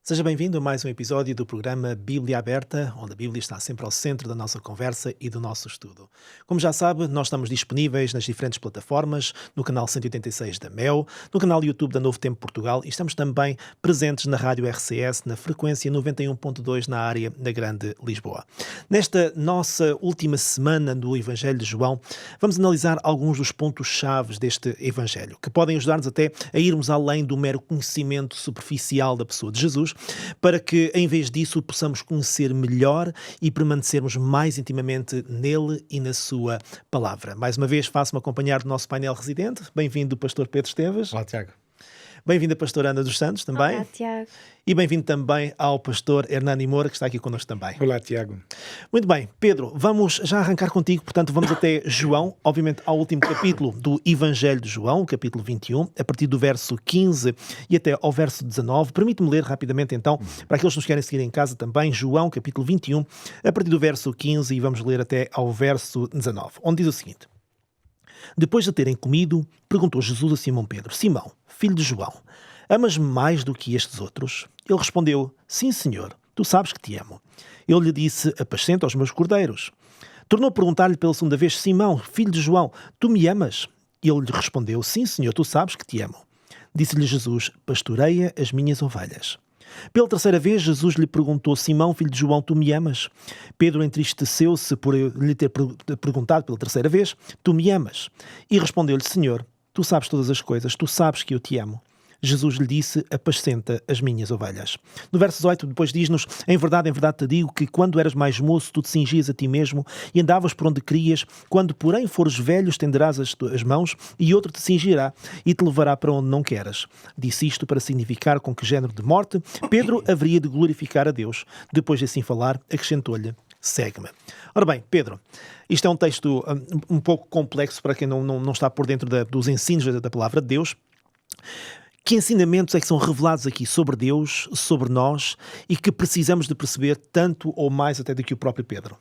Seja bem-vindo a mais um episódio do programa Bíblia Aberta, onde a Bíblia está sempre ao centro da nossa conversa e do nosso estudo. Como já sabe, nós estamos disponíveis nas diferentes plataformas, no canal 186 da MEL, no canal YouTube da Novo Tempo Portugal e estamos também presentes na Rádio RCS, na frequência 91.2 na área da Grande Lisboa. Nesta nossa última semana do Evangelho de João, vamos analisar alguns dos pontos-chave deste Evangelho, que podem ajudar-nos até a irmos além do mero conhecimento superficial da pessoa de Jesus, para que, em vez disso, possamos conhecer melhor e permanecermos mais intimamente nele e na sua palavra. Mais uma vez, faço-me acompanhar do nosso painel residente. Bem-vindo, Pastor Pedro Esteves. Olá, Tiago. Bem-vinda, Pastora Ana dos Santos, também. Olá, Tiago. E bem-vindo também ao Pastor Hernani Moura, que está aqui connosco também. Olá, Tiago. Muito bem, Pedro, vamos já arrancar contigo, portanto vamos até João, obviamente ao último capítulo do Evangelho de João, o capítulo 21, a partir do verso 15 e até ao verso 19. Permite-me ler rapidamente então, para aqueles que nos querem seguir em casa também, João, capítulo 21, a partir do verso 15 e vamos ler até ao verso 19, onde diz o seguinte: Depois de terem comido, perguntou Jesus a Simão Pedro: Simão, filho de João, amas-me mais do que estes outros? Ele respondeu: Sim, Senhor, tu sabes que te amo. Ele lhe disse: Apascenta os meus cordeiros. Tornou a perguntar-lhe pela segunda vez: Simão, filho de João, tu me amas? Ele lhe respondeu: Sim, Senhor, tu sabes que te amo. Disse-lhe Jesus: Pastoreia as minhas ovelhas. Pela terceira vez, Jesus lhe perguntou: Simão, filho de João, tu me amas? Pedro entristeceu-se por lhe ter perguntado pela terceira vez: Tu me amas? E respondeu-lhe: Senhor, tu sabes todas as coisas, tu sabes que eu te amo. Jesus lhe disse: Apascenta as minhas ovelhas. No verso 18, depois diz-nos: em verdade te digo que quando eras mais moço, tu te cingias a ti mesmo e andavas por onde querias. Quando, porém, fores velho, estenderás as mãos e outro te cingirá e te levará para onde não queras. Disse isto para significar com que género de morte Pedro haveria de glorificar a Deus. Depois de assim falar, acrescentou-lhe: Segue-me. Ora bem, Pedro, isto é um texto um pouco complexo para quem não está por dentro dos ensinos da palavra de Deus. Que ensinamentos é que são revelados aqui sobre Deus, sobre nós, e que precisamos de perceber tanto ou mais até do que o próprio Pedro?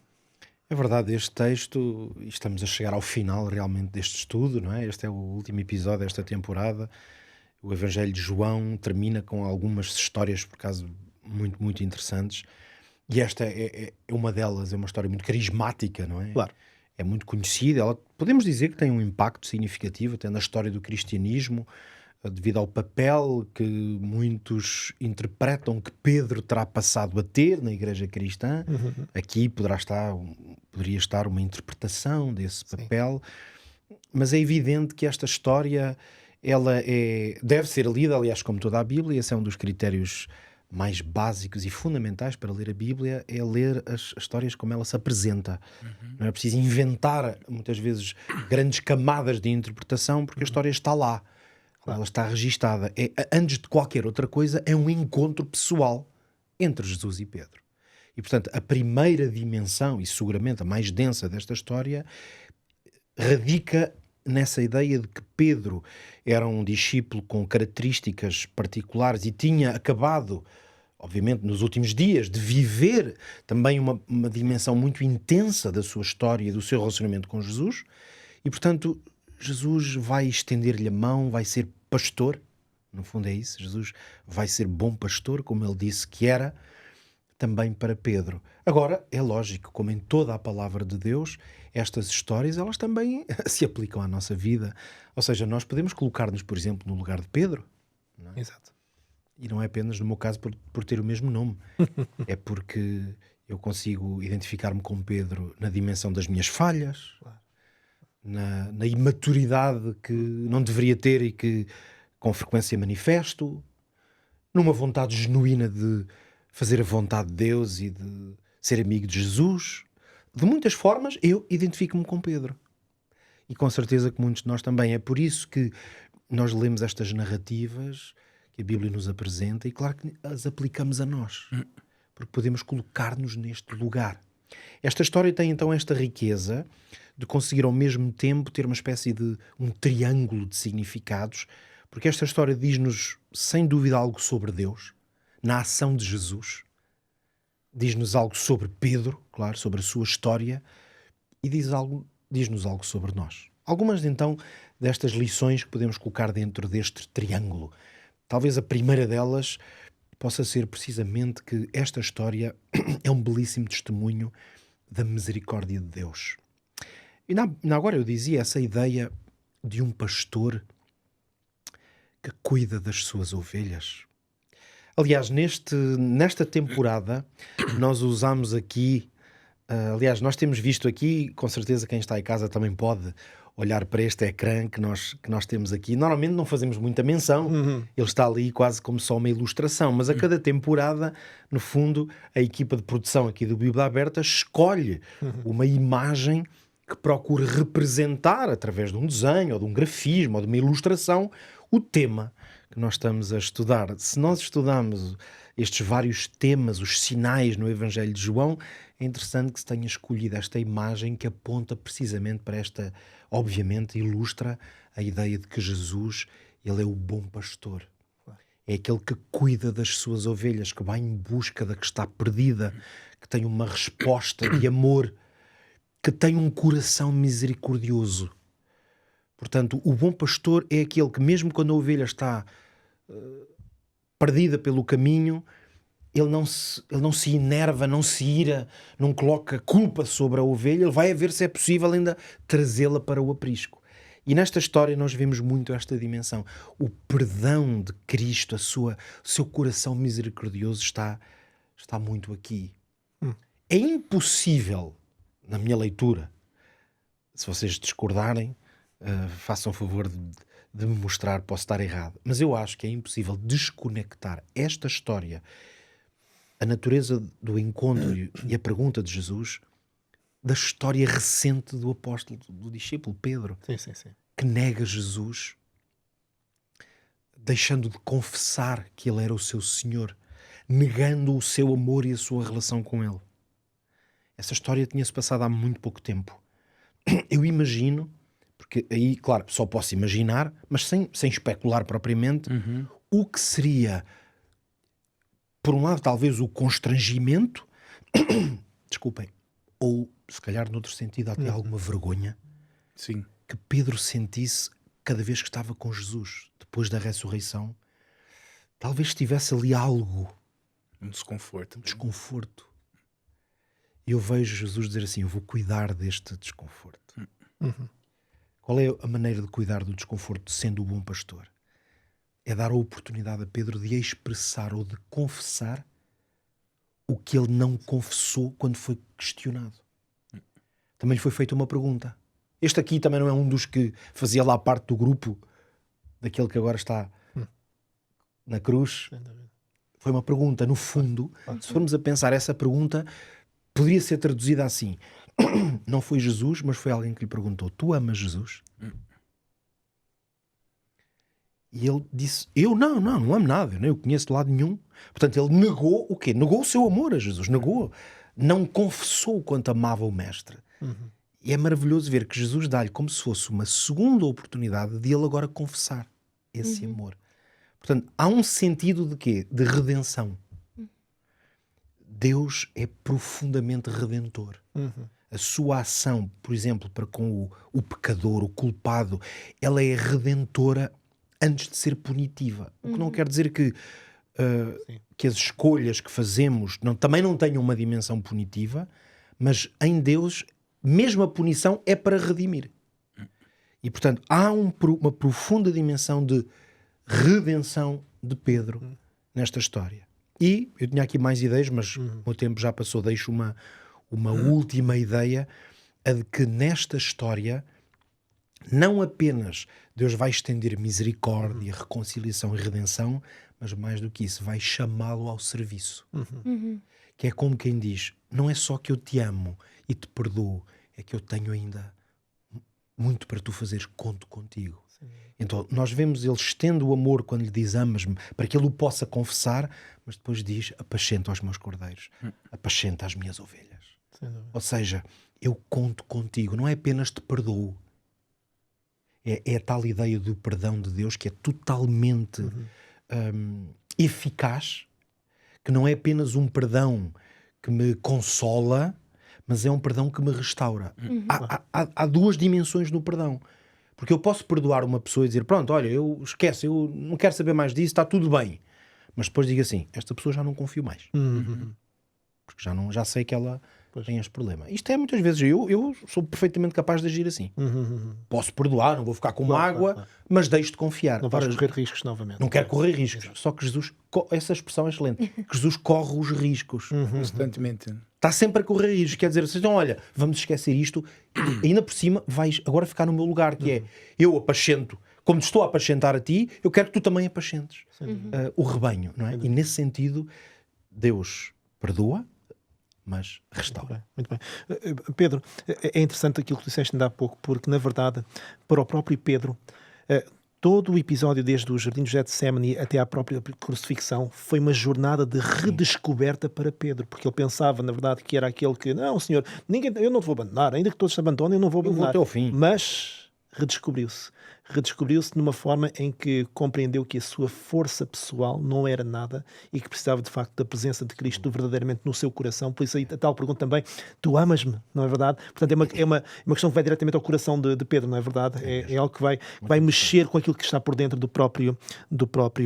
É verdade, este texto, e estamos a chegar ao final realmente deste estudo, não é? Este é o último episódio desta temporada. O Evangelho de João termina com algumas histórias, por acaso, muito, muito interessantes. E esta é uma delas, é uma história muito carismática, não é? Claro. É muito conhecida. Ela, podemos dizer que tem um impacto significativo até na história do cristianismo, devido ao papel que muitos interpretam que Pedro terá passado a ter na Igreja Cristã. Aqui poderia estar uma interpretação desse papel, mas é evidente que esta história deve ser lida, aliás, como toda a Bíblia. Esse é um dos critérios mais básicos e fundamentais para ler a Bíblia, é ler as histórias como ela se apresenta. Não é preciso inventar, muitas vezes, grandes camadas de interpretação, porque a história está lá. Ela está registada. Antes de qualquer outra coisa, é um encontro pessoal entre Jesus e Pedro. E, portanto, a primeira dimensão, e seguramente a mais densa desta história, radica nessa ideia de que Pedro era um discípulo com características particulares e tinha acabado, obviamente, nos últimos dias, de viver também uma dimensão muito intensa da sua história e do seu relacionamento com Jesus. E, portanto, Jesus vai estender-lhe a mão, vai ser pastor, no fundo é isso. Jesus vai ser bom pastor, como ele disse que era, também para Pedro. Agora, é lógico, como em toda a palavra de Deus, estas histórias, elas também se aplicam à nossa vida. Ou seja, nós podemos colocar-nos, por exemplo, no lugar de Pedro. Não é? Exato. E não é apenas, no meu caso, por ter o mesmo nome. É porque eu consigo identificar-me com Pedro na dimensão das minhas falhas, na imaturidade que não deveria ter e que com frequência manifesto, numa vontade genuína de fazer a vontade de Deus e de ser amigo de Jesus. De muitas formas eu identifico-me com Pedro, e com certeza que muitos de nós também. É por isso que nós lemos estas narrativas que a Bíblia nos apresenta e claro que as aplicamos a nós, porque podemos colocar-nos neste lugar. Esta história tem então esta riqueza de conseguir ao mesmo tempo ter uma espécie de um triângulo de significados, porque esta história diz-nos sem dúvida algo sobre Deus, na ação de Jesus, diz-nos algo sobre Pedro, claro, sobre a sua história, e diz-nos algo sobre nós. Algumas então destas lições que podemos colocar dentro deste triângulo. Talvez a primeira delas possa ser precisamente que esta história é um belíssimo testemunho da misericórdia de Deus. E agora eu dizia essa ideia de um pastor que cuida das suas ovelhas. Aliás, nesta temporada, nós usamos aqui, aliás, nós temos visto aqui, com certeza quem está em casa também pode olhar para este ecrã que nós temos aqui. Normalmente não fazemos muita menção, ele está ali quase como só uma ilustração, mas a cada temporada, no fundo, a equipa de produção aqui do Bíblia Aberta escolhe uma imagem que procure representar, através de um desenho, ou de um grafismo, ou de uma ilustração, o tema que nós estamos a estudar. Se nós estudamos estes vários temas, os sinais no Evangelho de João, é interessante que se tenha escolhido esta imagem que aponta precisamente para esta, obviamente, ilustra a ideia de que Jesus, ele é o bom pastor. É aquele que cuida das suas ovelhas, que vai em busca da que está perdida, que tem uma resposta de amor, que tem um coração misericordioso. Portanto, o bom pastor é aquele que, mesmo quando a ovelha está perdida pelo caminho, ele não se enerva, não se ira, não coloca culpa sobre a ovelha, ele vai a ver se é possível ainda trazê-la para o aprisco. E nesta história nós vemos muito esta dimensão. O perdão de Cristo, o seu coração misericordioso está muito aqui. É impossível, na minha leitura, se vocês discordarem, façam favor de me mostrar, posso estar errado, mas eu acho que é impossível desconectar esta história, a natureza do encontro e a pergunta de Jesus, da história recente do apóstolo, do discípulo Pedro, Sim. que nega Jesus, deixando de confessar que ele era o seu Senhor, negando o seu amor e a sua relação com ele. Essa história tinha-se passado há muito pouco tempo. Eu imagino, porque aí, claro, só posso imaginar, mas sem especular propriamente, o que seria, por um lado, talvez o constrangimento, desculpem, ou se calhar noutro sentido até alguma vergonha, Sim. que Pedro sentisse cada vez que estava com Jesus, depois da ressurreição. Talvez tivesse ali algo, Um desconforto. desconforto. E eu vejo Jesus dizer assim, eu vou cuidar deste desconforto. Qual é a maneira de cuidar do desconforto sendo o bom pastor? É dar a oportunidade a Pedro de expressar ou de confessar o que ele não confessou quando foi questionado. Também lhe foi feita uma pergunta. Este aqui também não é um dos que fazia lá parte do grupo, daquele que agora está na cruz. Foi uma pergunta, no fundo, se formos a pensar, essa pergunta poderia ser traduzida assim. Não foi Jesus, mas foi alguém que lhe perguntou, tu amas Jesus? E ele disse, eu não amo nada, eu nem o conheço de lado nenhum. Portanto, ele negou o quê? Negou o seu amor a Jesus, negou. Não confessou o quanto amava o mestre. E é maravilhoso ver que Jesus dá-lhe como se fosse uma segunda oportunidade de ele agora confessar esse amor. Portanto, há um sentido de quê? De redenção. Deus é profundamente redentor. A sua ação, por exemplo, para com o pecador, o culpado, ela é redentora antes de ser punitiva. O que não quer dizer que as escolhas que fazemos também não tenham uma dimensão punitiva, mas em Deus, mesmo a punição é para redimir. E, portanto, há uma profunda dimensão de redenção de Pedro nesta história. E eu tinha aqui mais ideias, mas o meu tempo já passou. Deixo uma última ideia, a de que nesta história não apenas Deus vai estender misericórdia, reconciliação e redenção, mas mais do que isso, vai chamá-lo ao serviço. Que é como quem diz, não é só que eu te amo e te perdoo, é que eu tenho ainda muito para tu fazeres, conto contigo. Então nós vemos ele estende o amor quando lhe diz amas-me, para que ele o possa confessar, mas depois diz apacenta os meus cordeiros, apacenta as minhas ovelhas. Ou seja, eu conto contigo, não é apenas te perdoo. É a tal ideia do perdão de Deus que é totalmente eficaz, que não é apenas um perdão que me consola, mas é um perdão que me restaura. Há duas dimensões no perdão. Porque eu posso perdoar uma pessoa e dizer, pronto, olha, eu não quero saber mais disso, está tudo bem. mas depois digo assim, esta pessoa já não confio mais. Uhum. Porque já sei que ela Pois. tem este problema. Isto é muitas vezes, eu sou perfeitamente capaz de agir assim. Uhum. Posso perdoar, não vou ficar com Claro, mágoa, claro. mas deixo de confiar. Não vais Ora, correr riscos novamente. não quero correr riscos. Só que Jesus, essa expressão é excelente, que Jesus corre os riscos. Constantemente. Está sempre a correr riscos. Quer dizer, então, olha, vamos esquecer isto, e ainda por cima vais agora ficar no meu lugar, que é, eu apacento, como te estou a apacentar a ti, eu quero que tu também apacentes o rebanho, não é? E nesse sentido, Deus perdoa, mas restaura. Muito bem. Pedro, é interessante aquilo que tu disseste ainda há pouco, porque, na verdade, para o próprio Pedro, todo o episódio, desde o Jardim de Getsemane até à própria crucifixão, foi uma jornada de redescoberta para Pedro, porque ele pensava, na verdade, que era aquele que, não, Senhor, eu não te vou abandonar, ainda que todos te abandonem, eu não vou Eu vou abandonar. até ao fim. Mas redescobriu-se numa forma em que compreendeu que a sua força pessoal não era nada e que precisava de facto da presença de Cristo verdadeiramente no seu coração. Por isso aí a tal pergunta também, tu amas-me, não é verdade? Portanto é uma questão que vai diretamente ao coração de Pedro, não é verdade? É algo que vai mexer com aquilo que está por dentro do próprio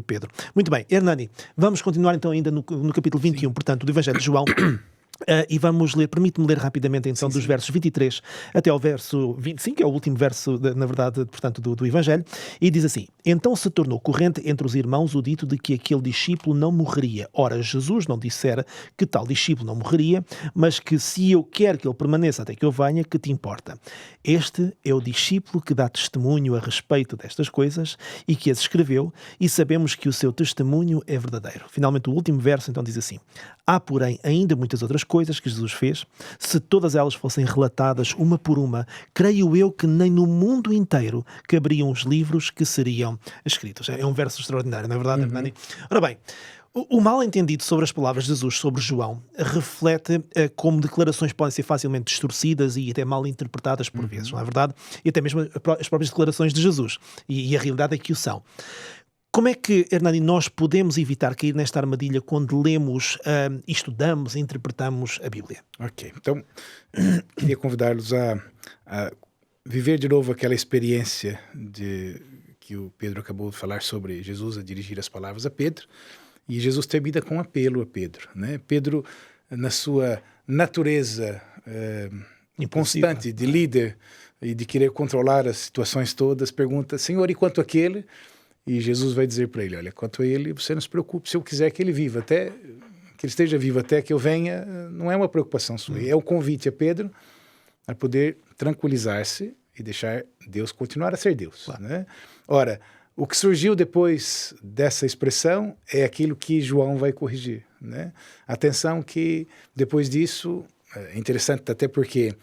Pedro. Muito bem, Hernani, vamos continuar então ainda no capítulo 21, portanto, do Evangelho de João. E vamos ler, permite-me ler rapidamente então dos versos 23 até ao verso 25, que é o último verso, na verdade, portanto, do Evangelho, e diz assim: Então se tornou corrente entre os irmãos o dito de que aquele discípulo não morreria. Ora, Jesus não dissera que tal discípulo não morreria, mas que se eu quero que ele permaneça até que eu venha, que te importa? Este é o discípulo que dá testemunho a respeito destas coisas e que as escreveu, e sabemos que o seu testemunho é verdadeiro. Finalmente, o último verso então diz assim: Há, porém, ainda muitas outras coisas que Jesus fez. Se todas elas fossem relatadas uma por uma, creio eu que nem no mundo inteiro caberiam os livros que seriam escritos. É um verso extraordinário, não é verdade, Hernani? Ora bem, o mal entendido sobre as palavras de Jesus sobre João reflete como declarações podem ser facilmente distorcidas e até mal interpretadas por vezes, não é verdade? E até mesmo as próprias declarações de Jesus. E a realidade é que o são. Como é que, Hernani, nós podemos evitar cair nesta armadilha quando lemos, estudamos e interpretamos a Bíblia? Ok, então queria convidá-los a viver de novo aquela experiência que o Pedro acabou de falar sobre Jesus a dirigir as palavras a Pedro, e Jesus termina com um apelo a Pedro, né? Pedro, na sua natureza constante de líder e de querer controlar as situações todas, pergunta: Senhor, e quanto àquele? E Jesus vai dizer para ele: olha, quanto a ele, você não se preocupe, se eu quiser que ele viva, até que ele esteja vivo até que eu venha, não é uma preocupação sua. É um convite a Pedro a poder tranquilizar-se e deixar Deus continuar a ser Deus. Claro. Né? Ora, o que surgiu depois dessa expressão é aquilo que João vai corrigir. Né? Atenção que depois disso, é interessante até porque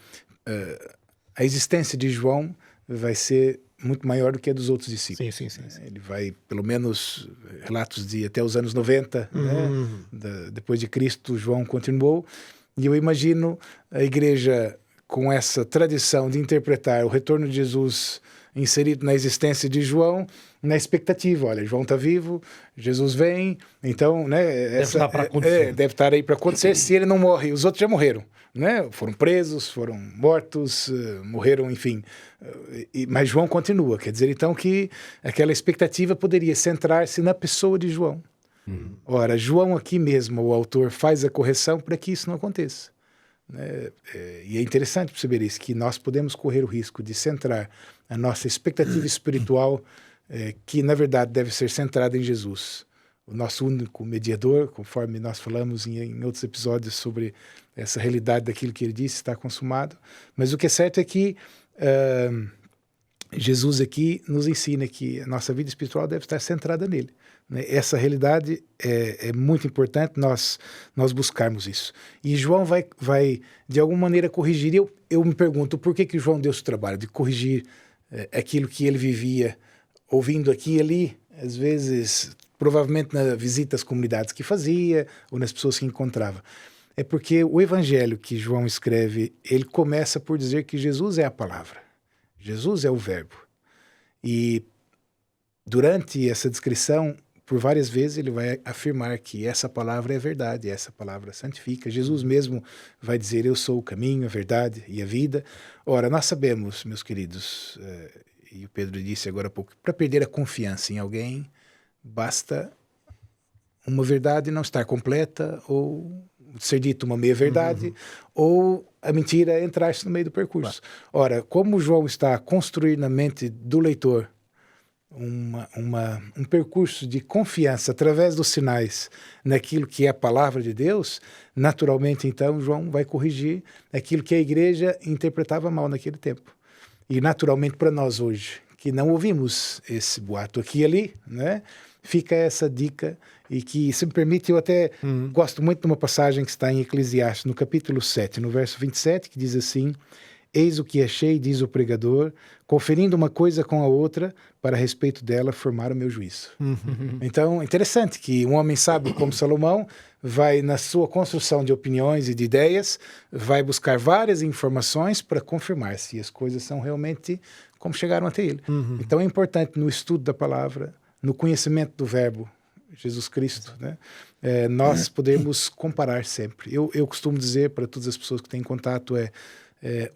a existência de João vai ser muito maior do que a dos outros discípulos. Sim. Ele vai, pelo menos, relatos de até os anos 90, né? Depois de Cristo, João continuou. E eu imagino a igreja com essa tradição de interpretar o retorno de Jesus inserido na existência de João, na expectativa. Olha, João está vivo, Jesus vem, então, né, Deve estar para acontecer. deve estar aí para acontecer se ele não morre. Os outros já morreram, né? Foram presos, foram mortos, morreram, enfim. Mas João continua. Quer dizer, então, que aquela expectativa poderia centrar-se na pessoa de João. Ora, João aqui mesmo, o autor, faz a correção para que isso não aconteça. E é interessante perceber isso, que nós podemos correr o risco de centrar a nossa expectativa espiritual, que na verdade deve ser centrada em Jesus, o nosso único mediador, conforme nós falamos em outros episódios sobre essa realidade daquilo que ele disse está consumado. Mas o que é certo é que Jesus aqui nos ensina que a nossa vida espiritual deve estar centrada nele. Essa realidade é muito importante nós buscarmos isso. E João vai de alguma maneira corrigir. Eu me pergunto por que João deu esse trabalho de corrigir aquilo que ele vivia, ouvindo aqui e ali, às vezes, provavelmente nas visitas às comunidades que fazia ou nas pessoas que encontrava. É porque o evangelho que João escreve, ele começa por dizer que Jesus é a palavra. Jesus é o verbo. E durante essa descrição, por várias vezes ele vai afirmar que essa palavra é verdade, essa palavra santifica. Jesus mesmo vai dizer: eu sou o caminho, a verdade e a vida. Ora, nós sabemos, meus queridos, e o Pedro disse agora há pouco, para perder a confiança em alguém, basta uma verdade não estar completa, ou ser dito uma meia-verdade, ou a mentira entrar-se no meio do percurso. Ora, como João está a construir na mente do leitor um percurso de confiança através dos sinais naquilo que é a palavra de Deus, naturalmente, então, João vai corrigir aquilo que a igreja interpretava mal naquele tempo. E, naturalmente, para nós hoje, que não ouvimos esse boato aqui e ali, né, fica essa dica, e que, se me permite, eu até gosto muito de uma passagem que está em Eclesiastes, no capítulo 7, no verso 27, que diz assim: eis o que achei, diz o pregador, conferindo uma coisa com a outra, para a respeito dela formar o meu juízo. Então, interessante que um homem sábio como Salomão vai, na sua construção de opiniões e de ideias, vai buscar várias informações para confirmar se as coisas são realmente como chegaram até ele. Então, é importante no estudo da palavra, no conhecimento do verbo, Jesus Cristo, né? Nós podemos comparar sempre. Eu costumo dizer para todas as pessoas que têm contato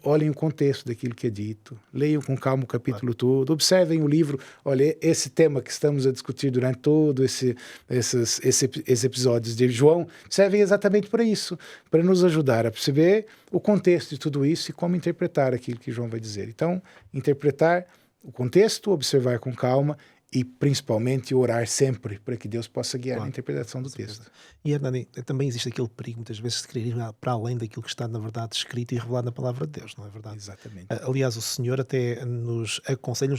olhem o contexto daquilo que é dito, leiam com calma o capítulo todo, observem o livro. Olha, esse tema que estamos a discutir durante todo esses episódios de João servem exatamente para isso, para nos ajudar a perceber o contexto de tudo isso e como interpretar aquilo que João vai dizer. Então, interpretar o contexto, observar com calma e, principalmente, orar sempre para que Deus possa guiar a interpretação do texto. E, Hernani, também existe aquele perigo, muitas vezes, de querer ir para além daquilo que está, na verdade, escrito e revelado na palavra de Deus, não é verdade? Exatamente. Aliás, o Senhor até nos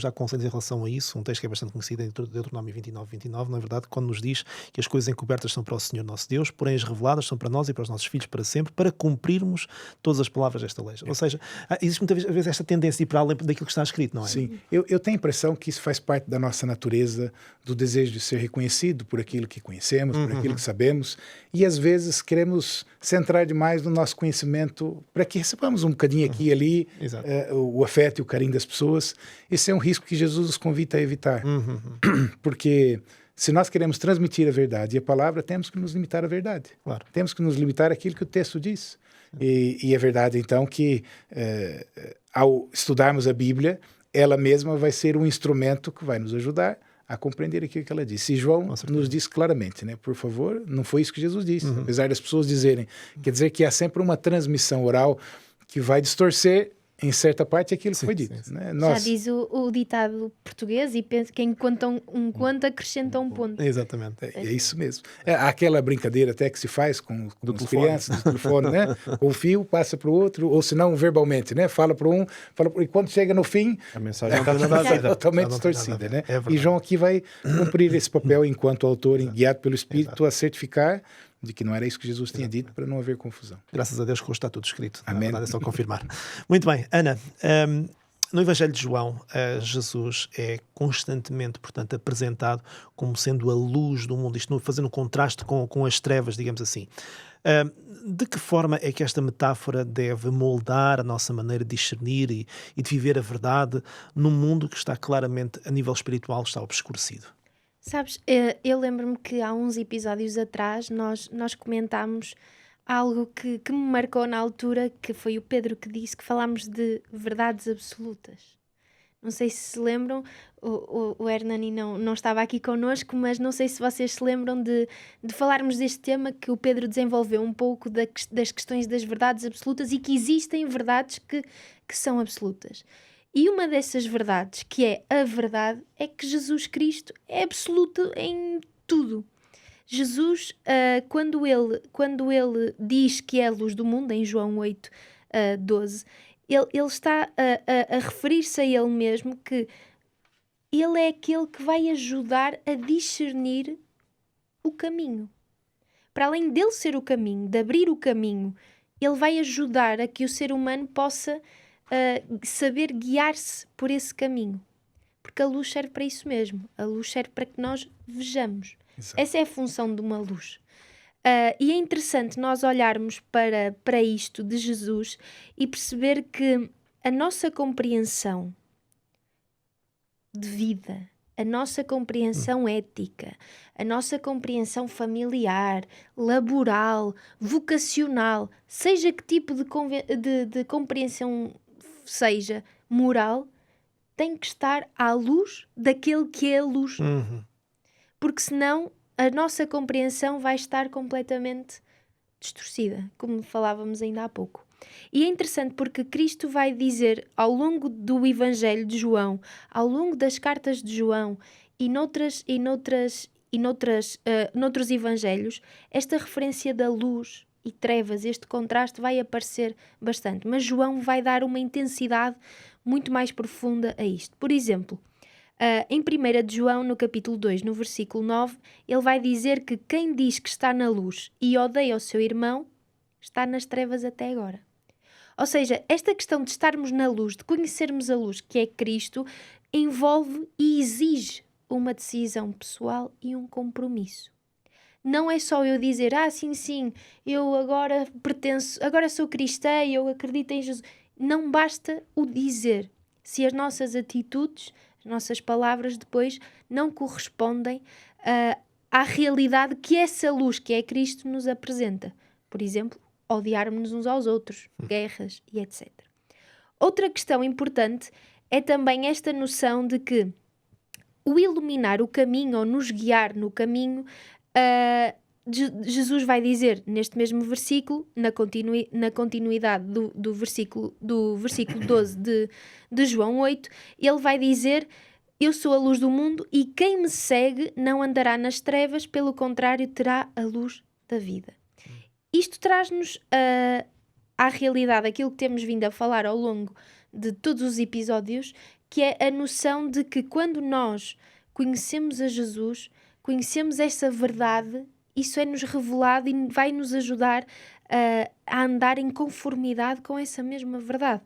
dá conselhos em relação a isso, um texto que é bastante conhecido, em Deuteronômio 29, não é verdade? Quando nos diz que as coisas encobertas são para o Senhor nosso Deus, porém as reveladas são para nós e para os nossos filhos para sempre, para cumprirmos todas as palavras desta lei. Ou seja, existe muitas vezes esta tendência de ir para além daquilo que está escrito, não é? Sim, eu tenho a impressão que isso faz parte da nossa natureza, do desejo de ser reconhecido por aquilo que conhecemos, por aquilo que sabemos, e às vezes queremos centrar demais no nosso conhecimento para que recebamos um bocadinho aqui e ali o afeto e o carinho das pessoas. Esse é um risco que Jesus nos convida a evitar, porque se nós queremos transmitir a verdade e a palavra, temos que nos limitar à verdade. Claro. Temos que nos limitar àquilo que o texto diz. E é verdade, então, que ao estudarmos a Bíblia, ela mesma vai ser um instrumento que vai nos ajudar a compreender aquilo que ela disse. E João nos diz claramente, né? Por favor, não foi isso que Jesus disse. Apesar das pessoas dizerem, quer dizer que há sempre uma transmissão oral que vai distorcer em certa parte aquilo que foi dito. Né? Já diz o ditado português, e penso que quem conta um conto acrescenta um ponto. Exatamente. É isso mesmo. Há aquela brincadeira até que se faz com as crianças, do telefone, né? Um fio passa para o outro, ou se não verbalmente, né? Fala para um, e quando chega no fim, a mensagem está totalmente distorcida, né? E João aqui vai cumprir esse papel enquanto autor, guiado pelo Espírito, a certificar de que não era isso que Jesus tinha dito, para não haver confusão. Graças a Deus que hoje está tudo escrito. Amém. É só confirmar. Muito bem, Ana, no Evangelho de João, Jesus é constantemente, portanto, apresentado como sendo a luz do mundo, isto fazendo um contraste com as trevas, digamos assim. De que forma é que esta metáfora deve moldar a nossa maneira de discernir e de viver a verdade num mundo que está claramente, a nível espiritual, está obscurecido? Sabes, eu lembro-me que há uns episódios atrás nós comentámos algo que me marcou na altura, que foi o Pedro que disse que falámos de verdades absolutas. Não sei se se lembram, o Hernani não estava aqui connosco, mas não sei se vocês se lembram de falarmos deste tema, que o Pedro desenvolveu um pouco das questões das verdades absolutas, e que existem verdades que são absolutas. E uma dessas verdades, que é a verdade, é que Jesus Cristo é absoluto em tudo. Jesus, quando ele diz que é a luz do mundo, em João 8, 12, ele está a referir-se a ele mesmo, que ele é aquele que vai ajudar a discernir o caminho. Para além dele ser o caminho, de abrir o caminho, ele vai ajudar a que o ser humano possa saber guiar-se por esse caminho, porque a luz serve para isso mesmo. A luz serve para que nós vejamos. Exato. Essa é a função de uma luz. E é interessante nós olharmos para isto de Jesus e perceber que a nossa compreensão de vida, a nossa compreensão ética, a nossa compreensão familiar, laboral, vocacional, seja que tipo de compreensão seja, moral, tem que estar à luz daquele que é a luz. Porque senão a nossa compreensão vai estar completamente distorcida, como falávamos ainda há pouco. E é interessante porque Cristo vai dizer ao longo do Evangelho de João, ao longo das cartas de João e noutros evangelhos, esta referência da luz e trevas, este contraste vai aparecer bastante. Mas João vai dar uma intensidade muito mais profunda a isto. Por exemplo, em 1 de João, no capítulo 2, no versículo 9, ele vai dizer que quem diz que está na luz e odeia o seu irmão, está nas trevas até agora. Ou seja, esta questão de estarmos na luz, de conhecermos a luz, que é Cristo, envolve e exige uma decisão pessoal e um compromisso. Não é só eu dizer, sim, eu agora pertenço, agora sou cristã e eu acredito em Jesus. Não basta o dizer, se as nossas atitudes, as nossas palavras depois não correspondem à realidade que essa luz, que é Cristo, nos apresenta. Por exemplo, odiarmos uns aos outros, guerras e etc. Outra questão importante é também esta noção de que o iluminar o caminho ou nos guiar no caminho, Jesus vai dizer neste mesmo versículo, na continuidade do versículo 12 de João 8, ele vai dizer: eu sou a luz do mundo e quem me segue não andará nas trevas, pelo contrário terá a luz da vida. Isto traz-nos à realidade aquilo que temos vindo a falar ao longo de todos os episódios, que é a noção de que quando nós conhecemos a Jesus, conhecemos essa verdade, isso é-nos revelado e vai nos ajudar a andar em conformidade com essa mesma verdade.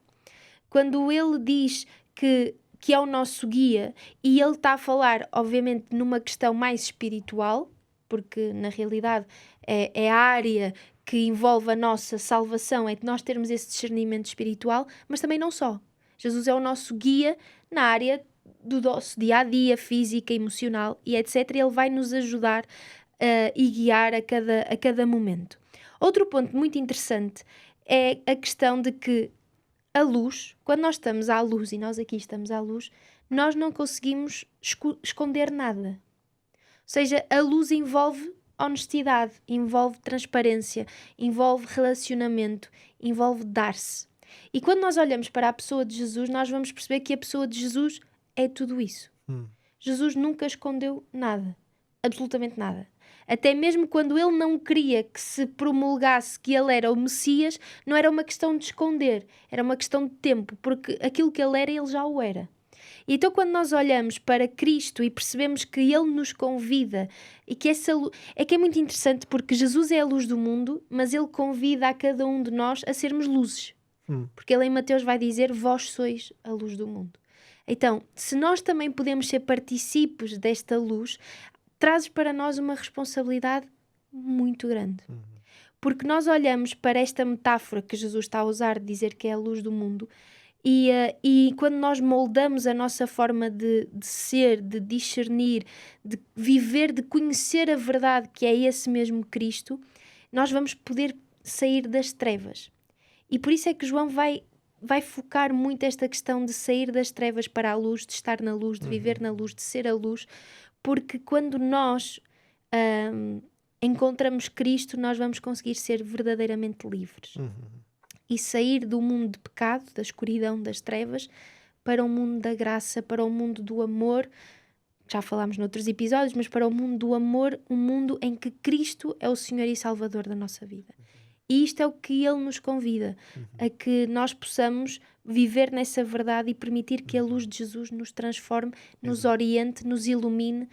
Quando ele diz que é o nosso guia, e ele está a falar, obviamente, numa questão mais espiritual, porque na realidade é a área que envolve a nossa salvação, é que nós termos esse discernimento espiritual, mas também não só. Jesus é o nosso guia na área do nosso dia-a-dia, física, emocional e etc. Ele vai nos ajudar e guiar a cada momento. Outro ponto muito interessante é a questão de que a luz, quando nós estamos à luz, e nós aqui estamos à luz, nós não conseguimos esconder nada. Ou seja, a luz envolve honestidade, envolve transparência, envolve relacionamento, envolve dar-se. E quando nós olhamos para a pessoa de Jesus, nós vamos perceber que a pessoa de Jesus é tudo isso. Jesus nunca escondeu nada, absolutamente nada. Até mesmo quando ele não queria que se promulgasse que ele era o Messias, não era uma questão de esconder, era uma questão de tempo, porque aquilo que ele era, ele já o era. E então quando nós olhamos para Cristo e percebemos que ele nos convida, e que é muito interessante, porque Jesus é a luz do mundo, mas ele convida a cada um de nós a sermos luzes. Porque ele em Mateus vai dizer: vós sois a luz do mundo. Então, se nós também podemos ser partícipes desta luz, traz para nós uma responsabilidade muito grande. Porque nós olhamos para esta metáfora que Jesus está a usar de dizer que é a luz do mundo, e quando nós moldamos a nossa forma de ser, de discernir, de viver, de conhecer a verdade que é esse mesmo Cristo, nós vamos poder sair das trevas. E por isso é que João vai focar muito esta questão de sair das trevas para a luz, de estar na luz, de viver na luz, de ser a luz, porque quando nós encontramos Cristo, nós vamos conseguir ser verdadeiramente livres. E sair do mundo de pecado, da escuridão, das trevas, para o mundo da graça, para o mundo do amor. Já falámos noutros episódios, mas para o mundo do amor, um mundo em que Cristo é o Senhor e Salvador da nossa vida. E isto é o que Ele nos convida, a que nós possamos viver nessa verdade e permitir que a luz de Jesus nos transforme, nos oriente, nos ilumine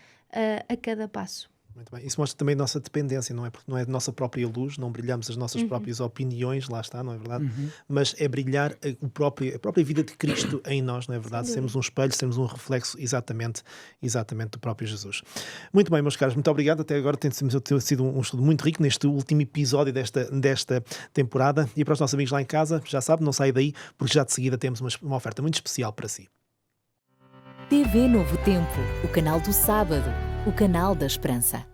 a cada passo. Muito bem. Isso mostra também a nossa dependência, não é? Porque não é a nossa própria luz, não brilhamos as nossas próprias opiniões, lá está, não é verdade? Mas é brilhar a própria vida de Cristo em nós, não é verdade? Sermos um espelho, sermos um reflexo exatamente do próprio Jesus. Muito bem, meus caros, muito obrigado. Até agora tem sido um estudo muito rico neste último episódio desta temporada. E para os nossos amigos lá em casa, já sabe, não sai daí, porque já de seguida temos uma oferta muito especial para si. TV Novo Tempo, o canal do sábado, o canal da esperança.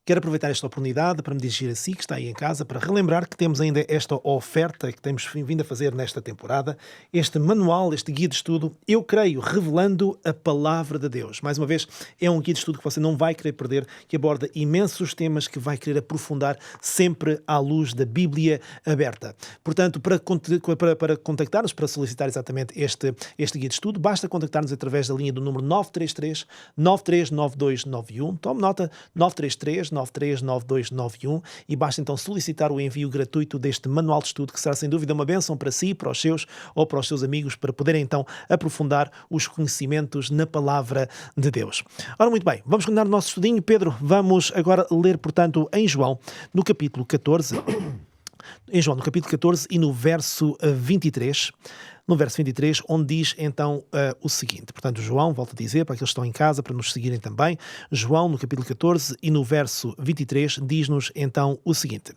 Quero aproveitar esta oportunidade para me dirigir a si, que está aí em casa, para relembrar que temos ainda esta oferta que temos vindo a fazer nesta temporada, este manual, este guia de estudo, eu creio, revelando a palavra de Deus. Mais uma vez, é um guia de estudo que você não vai querer perder, que aborda imensos temas que vai querer aprofundar sempre à luz da Bíblia aberta. Portanto, para contactar-nos, para solicitar exatamente este guia de estudo, basta contactar-nos através da linha do número 933 939291. Tome nota, 933 939291, e basta então solicitar o envio gratuito deste manual de estudo, que será sem dúvida uma bênção para si, para os seus ou para os seus amigos, para poderem então aprofundar os conhecimentos na palavra de Deus. Ora, muito bem, vamos continuar o nosso estudinho. Pedro, vamos agora ler, portanto, em João, no capítulo 14, no capítulo 14 e no verso 23, onde diz então o seguinte. Portanto, João, volto a dizer, para aqueles que estão em casa, para nos seguirem também, João, no capítulo 14 e no verso 23, diz-nos então o seguinte.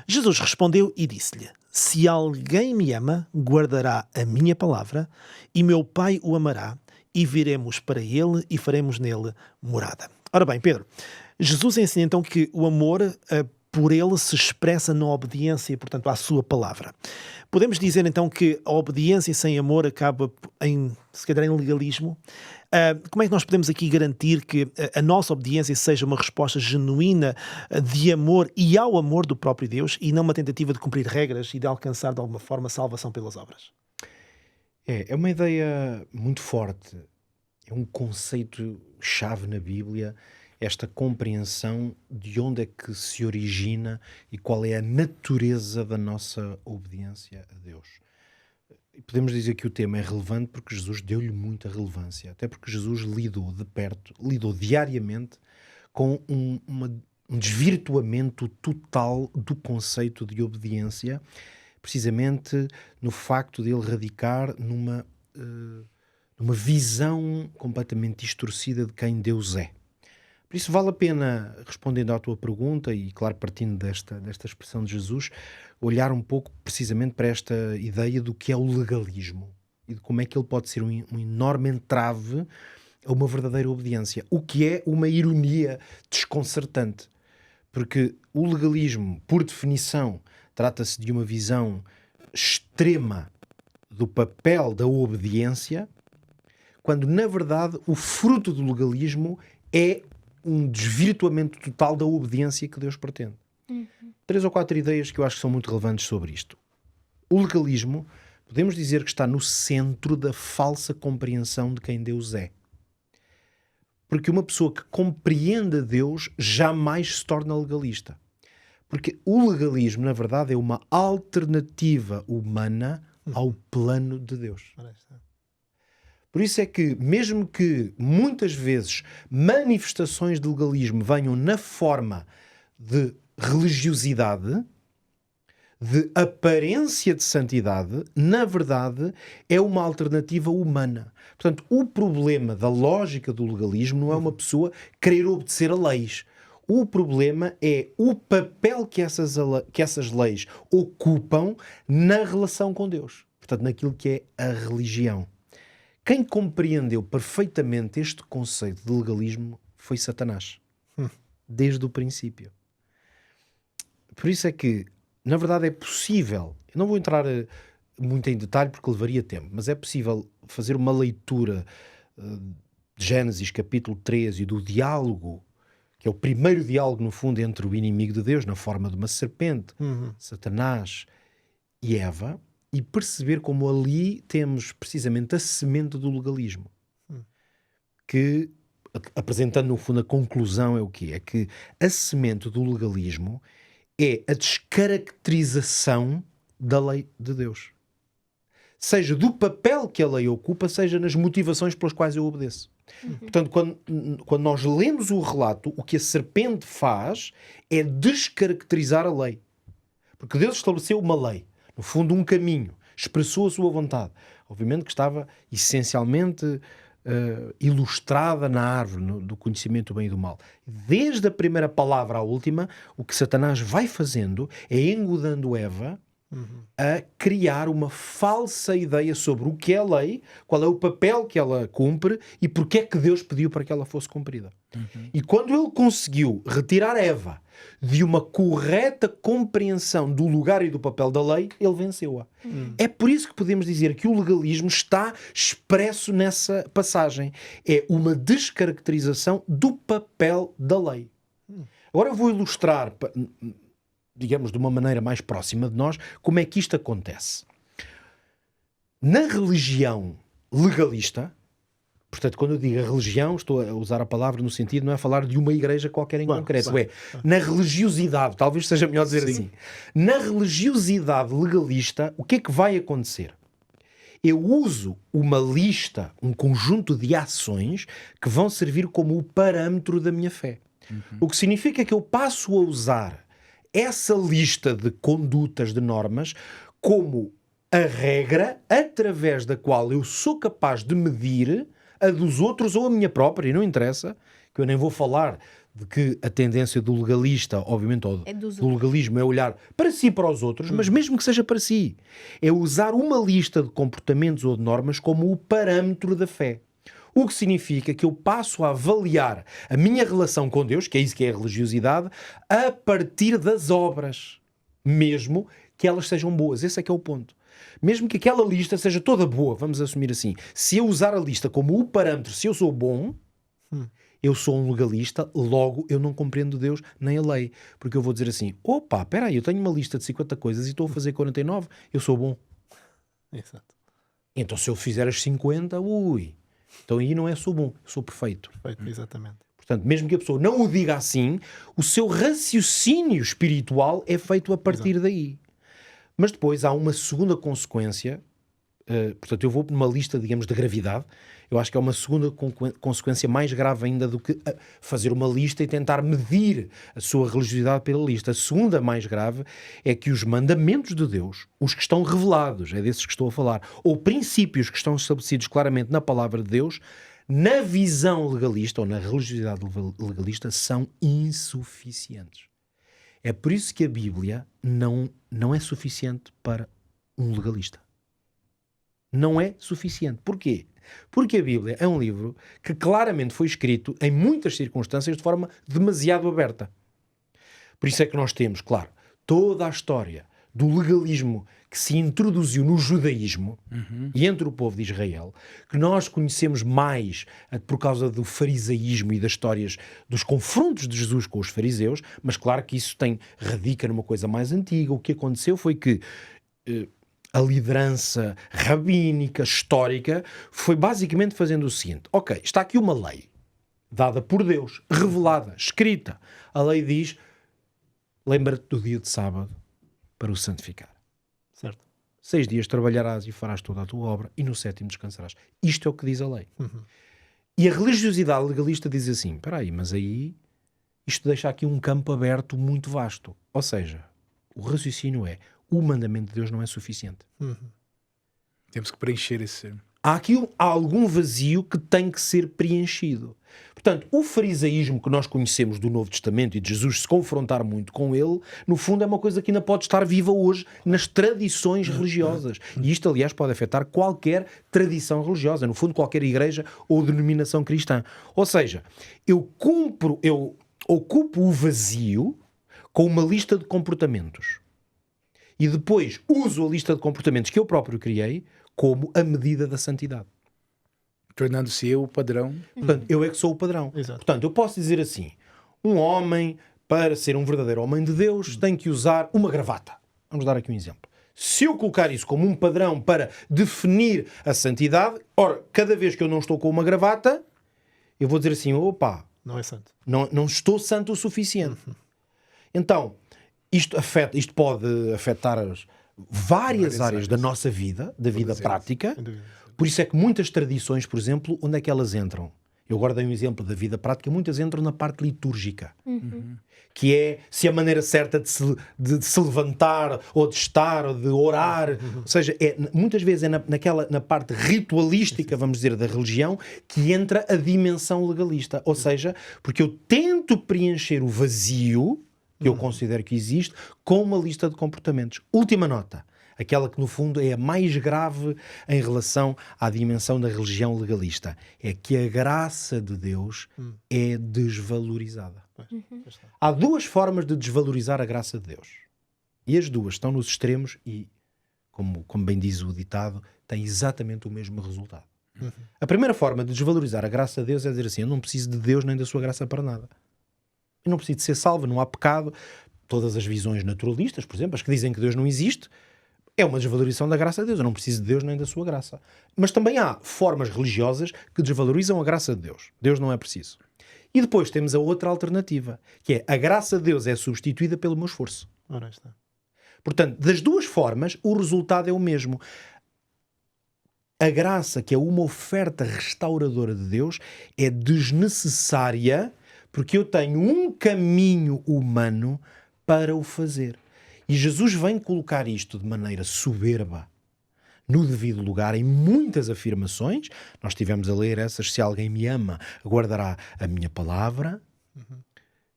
Jesus respondeu e disse-lhe: se alguém me ama, guardará a minha palavra, e meu Pai o amará, e viremos para ele e faremos nele morada. Ora bem, Pedro, Jesus ensina então que o amor por ele se expressa na obediência, portanto, à sua palavra. Podemos dizer então que a obediência sem amor acaba se calhar em legalismo. Como é que nós podemos aqui garantir que a nossa obediência seja uma resposta genuína de amor e ao amor do próprio Deus, e não uma tentativa de cumprir regras e de alcançar de alguma forma a salvação pelas obras? É uma ideia muito forte, é um conceito-chave na Bíblia, esta compreensão de onde é que se origina e qual é a natureza da nossa obediência a Deus. E podemos dizer que o tema é relevante porque Jesus deu-lhe muita relevância, até porque Jesus lidou de perto, lidou diariamente com um desvirtuamento total do conceito de obediência, precisamente no facto de ele radicar numa visão completamente distorcida de quem Deus é. Por isso vale a pena, respondendo à tua pergunta, e claro, partindo desta expressão de Jesus, olhar um pouco precisamente para esta ideia do que é o legalismo e de como é que ele pode ser um enorme entrave a uma verdadeira obediência, o que é uma ironia desconcertante, porque o legalismo, por definição, trata-se de uma visão extrema do papel da obediência, quando na verdade o fruto do legalismo é um desvirtuamento total da obediência que Deus pretende. 3 ou 4 ideias que eu acho que são muito relevantes sobre isto. O legalismo, podemos dizer que está no centro da falsa compreensão de quem Deus é. Porque uma pessoa que compreende a Deus jamais se torna legalista. Porque o legalismo, na verdade, é uma alternativa humana ao plano de Deus. Por isso é que, mesmo que muitas vezes manifestações de legalismo venham na forma de religiosidade, de aparência de santidade, na verdade é uma alternativa humana. Portanto, o problema da lógica do legalismo não é uma pessoa querer obedecer a leis. O problema é o papel que essas leis ocupam na relação com Deus. Portanto, naquilo que é a religião. Quem compreendeu perfeitamente este conceito de legalismo foi Satanás. Desde o princípio. Por isso é que, na verdade, é possível, eu não vou entrar muito em detalhe porque levaria tempo, mas é possível fazer uma leitura de Gênesis capítulo 13 e do diálogo, que é o primeiro diálogo, no fundo, entre o inimigo de Deus, na forma de uma serpente, Satanás e Eva, e perceber como ali temos precisamente a semente do legalismo. Que, apresentando no fundo a conclusão, é o quê? É que a semente do legalismo é a descaracterização da lei de Deus. Seja do papel que a lei ocupa, seja nas motivações pelas quais eu obedeço. Portanto, quando nós lemos o relato, o que a serpente faz é descaracterizar a lei. Porque Deus estabeleceu uma lei. No fundo, um caminho, expressou a sua vontade. Obviamente que estava essencialmente ilustrada na árvore do conhecimento do bem e do mal. Desde a primeira palavra à última, o que Satanás vai fazendo é engodando Eva a criar uma falsa ideia sobre o que é a lei, qual é o papel que ela cumpre e porque é que Deus pediu para que ela fosse cumprida. E quando ele conseguiu retirar Eva de uma correta compreensão do lugar e do papel da lei, ele venceu-a. É por isso que podemos dizer que o legalismo está expresso nessa passagem. É uma descaracterização do papel da lei. Agora eu vou ilustrar, digamos, de uma maneira mais próxima de nós, como é que isto acontece. Na religião legalista, portanto, quando eu digo a religião, estou a usar a palavra no sentido, não é falar de uma igreja qualquer em concreto, é na religiosidade, talvez seja melhor dizer assim. Na religiosidade legalista, o que é que vai acontecer? Eu uso uma lista, um conjunto de ações que vão servir como o parâmetro da minha fé. O que significa que eu passo a usar essa lista de condutas, de normas, como a regra através da qual eu sou capaz de medir a dos outros ou a minha própria, e não interessa, que eu nem vou falar de que a tendência do legalista, obviamente, do legalismo é olhar para si e para os outros, mas mesmo que seja para si, é usar uma lista de comportamentos ou de normas como o parâmetro da fé. O que significa que eu passo a avaliar a minha relação com Deus, que é isso que é a religiosidade, a partir das obras, mesmo que elas sejam boas. Esse é que é o ponto. Mesmo que aquela lista seja toda boa, vamos assumir assim, se eu usar a lista como o parâmetro, se eu sou bom, eu sou um legalista, logo eu não compreendo Deus nem a lei. Porque eu vou dizer assim, opa, espera aí, eu tenho uma lista de 50 coisas e estou a fazer 49, eu sou bom. Exato. Então se eu fizer as 50, então aí não é sou bom, sou perfeito. Perfeito, exatamente. Portanto, mesmo que a pessoa não o diga assim, o seu raciocínio espiritual é feito a partir daí. Mas depois há uma segunda consequência, portanto eu vou numa lista, digamos, de gravidade, eu acho que é uma segunda consequência mais grave ainda do que fazer uma lista e tentar medir a sua religiosidade pela lista. A segunda mais grave é que os mandamentos de Deus, os que estão revelados, é desses que estou a falar, ou princípios que estão estabelecidos claramente na palavra de Deus, na visão legalista ou na religiosidade legalista, são insuficientes. É por isso que a Bíblia não é suficiente para um legalista. Não é suficiente. Porquê? Porque a Bíblia é um livro que claramente foi escrito em muitas circunstâncias de forma demasiado aberta. Por isso é que nós temos, claro, toda a história do legalismo que se introduziu no judaísmo e entre o povo de Israel, que nós conhecemos mais por causa do farisaísmo e das histórias dos confrontos de Jesus com os fariseus, mas claro que isso radica numa coisa mais antiga. O que aconteceu foi que a liderança rabínica, histórica, foi basicamente fazendo o seguinte: ok, está aqui uma lei dada por Deus, revelada, escrita. A lei diz, lembra-te do dia de sábado para o santificar. Certo. 6 dias trabalharás e farás toda a tua obra e no 7º descansarás. Isto é o que diz a lei. E a religiosidade legalista diz assim, espera aí, mas aí isto deixa aqui um campo aberto muito vasto. Ou seja, o raciocínio é, o mandamento de Deus não é suficiente. Temos que preencher esse... Há aqui algum vazio que tem que ser preenchido. Portanto, o farisaísmo que nós conhecemos do Novo Testamento e de Jesus se confrontar muito com ele, no fundo é uma coisa que ainda pode estar viva hoje nas tradições religiosas. E isto, aliás, pode afetar qualquer tradição religiosa, no fundo qualquer igreja ou denominação cristã. Ou seja, eu ocupo o vazio com uma lista de comportamentos. E depois uso a lista de comportamentos que eu próprio criei como a medida da santidade. Tornando-se eu o padrão. Portanto, eu é que sou o padrão. Exato. Portanto, eu posso dizer assim, um homem, para ser um verdadeiro homem de Deus, tem que usar uma gravata. Vamos dar aqui um exemplo. Se eu colocar isso como um padrão para definir a santidade, ora, cada vez que eu não estou com uma gravata, eu vou dizer assim, opa, Não é santo. não estou santo o suficiente. Então, isto pode afetar várias áreas da nossa vida, da vida prática. Por isso é que muitas tradições, por exemplo, onde é que elas entram? Eu agora dei um exemplo da vida prática, muitas entram na parte litúrgica. Que é se a maneira certa de se levantar, ou de estar, ou de orar. Ou seja, muitas vezes é na parte ritualística, vamos dizer, da religião, que entra a dimensão legalista. Ou seja, porque eu tento preencher o vazio que eu considero que existe, com uma lista de comportamentos. Última nota, aquela que no fundo é a mais grave em relação à dimensão da religião legalista, é que a graça de Deus é desvalorizada. Há duas formas de desvalorizar a graça de Deus. E as duas estão nos extremos e, como bem diz o ditado, têm exatamente o mesmo resultado. A primeira forma de desvalorizar a graça de Deus é dizer assim: eu não preciso de Deus nem da sua graça para nada. Eu não preciso de ser salvo, não há pecado. Todas as visões naturalistas, por exemplo, as que dizem que Deus não existe, é uma desvalorização da graça de Deus. Eu não preciso de Deus nem da sua graça. Mas também há formas religiosas que desvalorizam a graça de Deus. Deus não é preciso. E depois temos a outra alternativa, que é a graça de Deus é substituída pelo meu esforço. Ora está. Portanto, das duas formas, o resultado é o mesmo. A graça, que é uma oferta restauradora de Deus, é desnecessária porque eu tenho um caminho humano para o fazer. E Jesus vem colocar isto de maneira soberba, no devido lugar, em muitas afirmações. Nós estivemos a ler essas: se alguém me ama, guardará a minha palavra.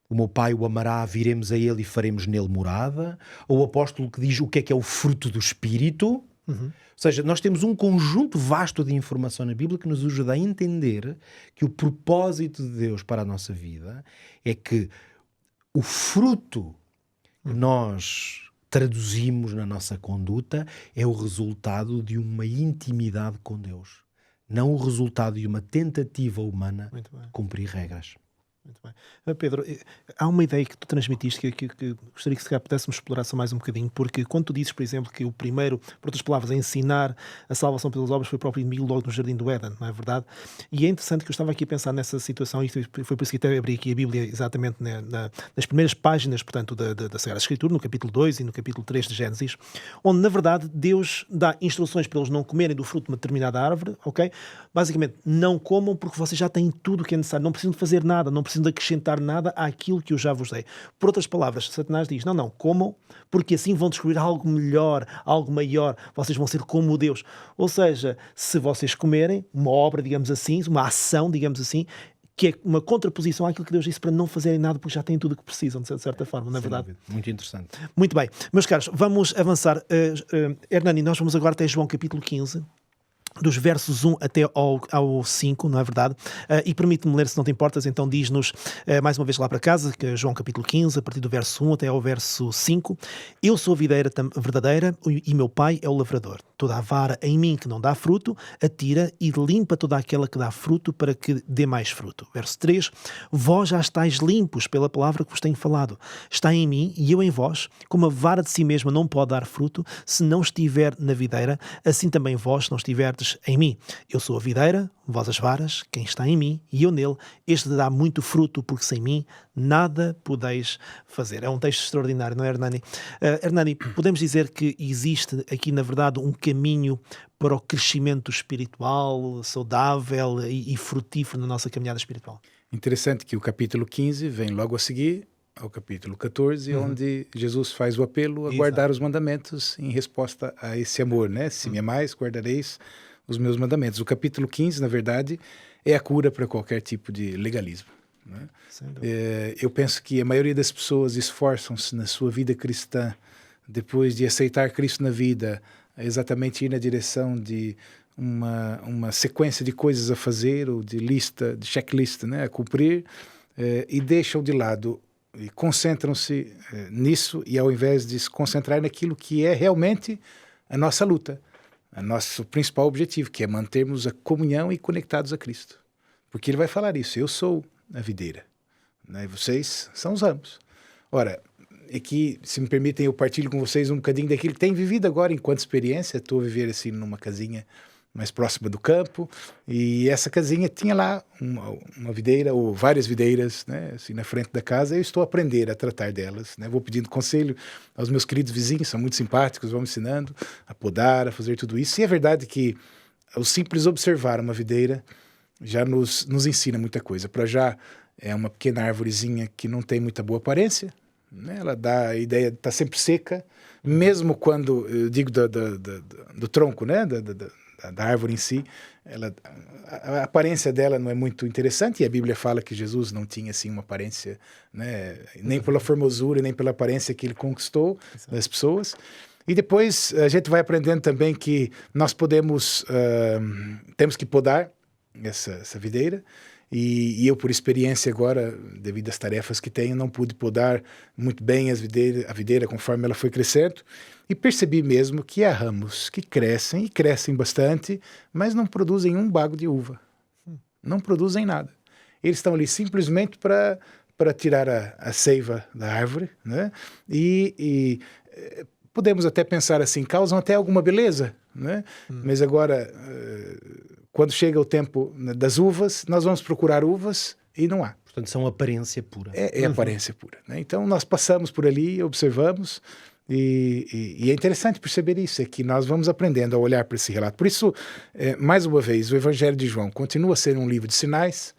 O meu Pai o amará, viremos a ele e faremos nele morada. Ou o apóstolo que diz o que é o fruto do Espírito. Ou seja, nós temos um conjunto vasto de informação na Bíblia que nos ajuda a entender que o propósito de Deus para a nossa vida é que o fruto que nós traduzimos na nossa conduta é o resultado de uma intimidade com Deus, não o resultado de uma tentativa humana de cumprir regras. Muito bem. Pedro, há uma ideia que tu transmitiste que gostaria que se calhar pudéssemos explorar só mais um bocadinho, porque quando tu dizes, por exemplo, que o primeiro, por outras palavras, a ensinar a salvação pelas obras foi o próprio inimigo logo no Jardim do Éden, não é verdade? E é interessante que eu estava aqui a pensar nessa situação, e foi por isso que até abri aqui a Bíblia exatamente nas primeiras páginas, portanto, da Sagrada Escritura, no capítulo 2 e no capítulo 3 de Gênesis, onde, na verdade, Deus dá instruções para eles não comerem do fruto de uma determinada árvore, ok? Basicamente, não comam porque vocês já têm tudo o que é necessário, não precisam de fazer nada, não precisam de acrescentar nada àquilo que eu já vos dei. Por outras palavras, Satanás diz: não, comam, porque assim vão descobrir algo melhor, algo maior, vocês vão ser como Deus. Ou seja, se vocês comerem, uma obra, digamos assim, uma ação, digamos assim, que é uma contraposição àquilo que Deus disse para não fazerem nada porque já têm tudo o que precisam, de certa forma, não é verdade? Muito interessante. Muito bem. Meus caros, vamos avançar. Hernani, nós vamos agora até João capítulo 15, dos versos 1 até ao 5, não é verdade? E permite-me ler, se não te importas, então diz-nos mais uma vez lá para casa, que é João capítulo 15, a partir do verso 1 até ao verso 5. Eu sou a videira verdadeira e meu pai é o lavrador. Toda a vara em mim que não dá fruto, atira e limpa toda aquela que dá fruto para que dê mais fruto. Verso 3. Vós já estáis limpos pela palavra que vos tenho falado. Está em mim e eu em vós, como a vara de si mesma não pode dar fruto, se não estiver na videira, assim também vós, se não estiverdes em mim. Eu sou a videira, vós as varas, quem está em mim e eu nele, este dá muito fruto, porque sem mim nada podeis fazer. É um texto extraordinário, não é, Hernani? Hernani, podemos dizer que existe aqui, na verdade, um caminho para o crescimento espiritual, saudável e frutífero na nossa caminhada espiritual? Interessante que o capítulo 15 vem logo a seguir ao capítulo 14, onde Jesus faz o apelo a guardar os mandamentos em resposta a esse amor, né? Se me amais, guardareis os meus mandamentos. O capítulo 15, na verdade, é a cura para qualquer tipo de legalismo, né? Eu penso que a maioria das pessoas esforçam-se na sua vida cristã, depois de aceitar Cristo na vida, a exatamente ir na direção de uma sequência de coisas a fazer, ou de lista, de checklist, né, a cumprir, e deixam de lado e concentram-se nisso, e ao invés de se concentrar naquilo que é realmente a nossa luta, o nosso principal objetivo, que é mantermos a comunhão e conectados a Cristo. Porque ele vai falar isso: eu sou a videira, né, e vocês são os ramos. Ora, aqui, se me permitem, eu partilho com vocês um bocadinho daquilo que tenho vivido agora enquanto experiência. Estou a viver assim numa casinha mais próxima do campo, e essa casinha tinha lá uma videira, ou várias videiras, né, assim, na frente da casa. Eu estou a aprender a tratar delas, né? Vou pedindo conselho aos meus queridos vizinhos, são muito simpáticos, vão me ensinando a podar, a fazer tudo isso. E é verdade que o simples observar uma videira já nos ensina muita coisa. Para já, é uma pequena árvorezinha que não tem muita boa aparência, né? Ela dá a ideia de estar sempre seca, mesmo quando, eu digo do tronco, né, da da árvore em si, a aparência dela não é muito interessante, e a Bíblia fala que Jesus não tinha assim uma aparência, né, nem pela formosura, nem pela aparência que ele conquistou das pessoas. E depois a gente vai aprendendo também que nós temos que podar essa videira. E eu, por experiência agora, devido às tarefas que tenho, não pude podar muito bem a videira conforme ela foi crescendo. E percebi mesmo que há ramos que crescem, e crescem bastante, mas não produzem um bago de uva. Não produzem nada. Eles estão ali simplesmente para tirar a seiva da árvore, né? Podemos até pensar assim, causam até alguma beleza, né? Mas agora, quando chega o tempo das uvas, nós vamos procurar uvas e não há. Portanto, são aparência pura. É aparência pura, né? Então, nós passamos por ali, observamos, e é interessante perceber isso, é que nós vamos aprendendo a olhar para esse relato. Por isso, mais uma vez, o Evangelho de João continua a ser um livro de sinais,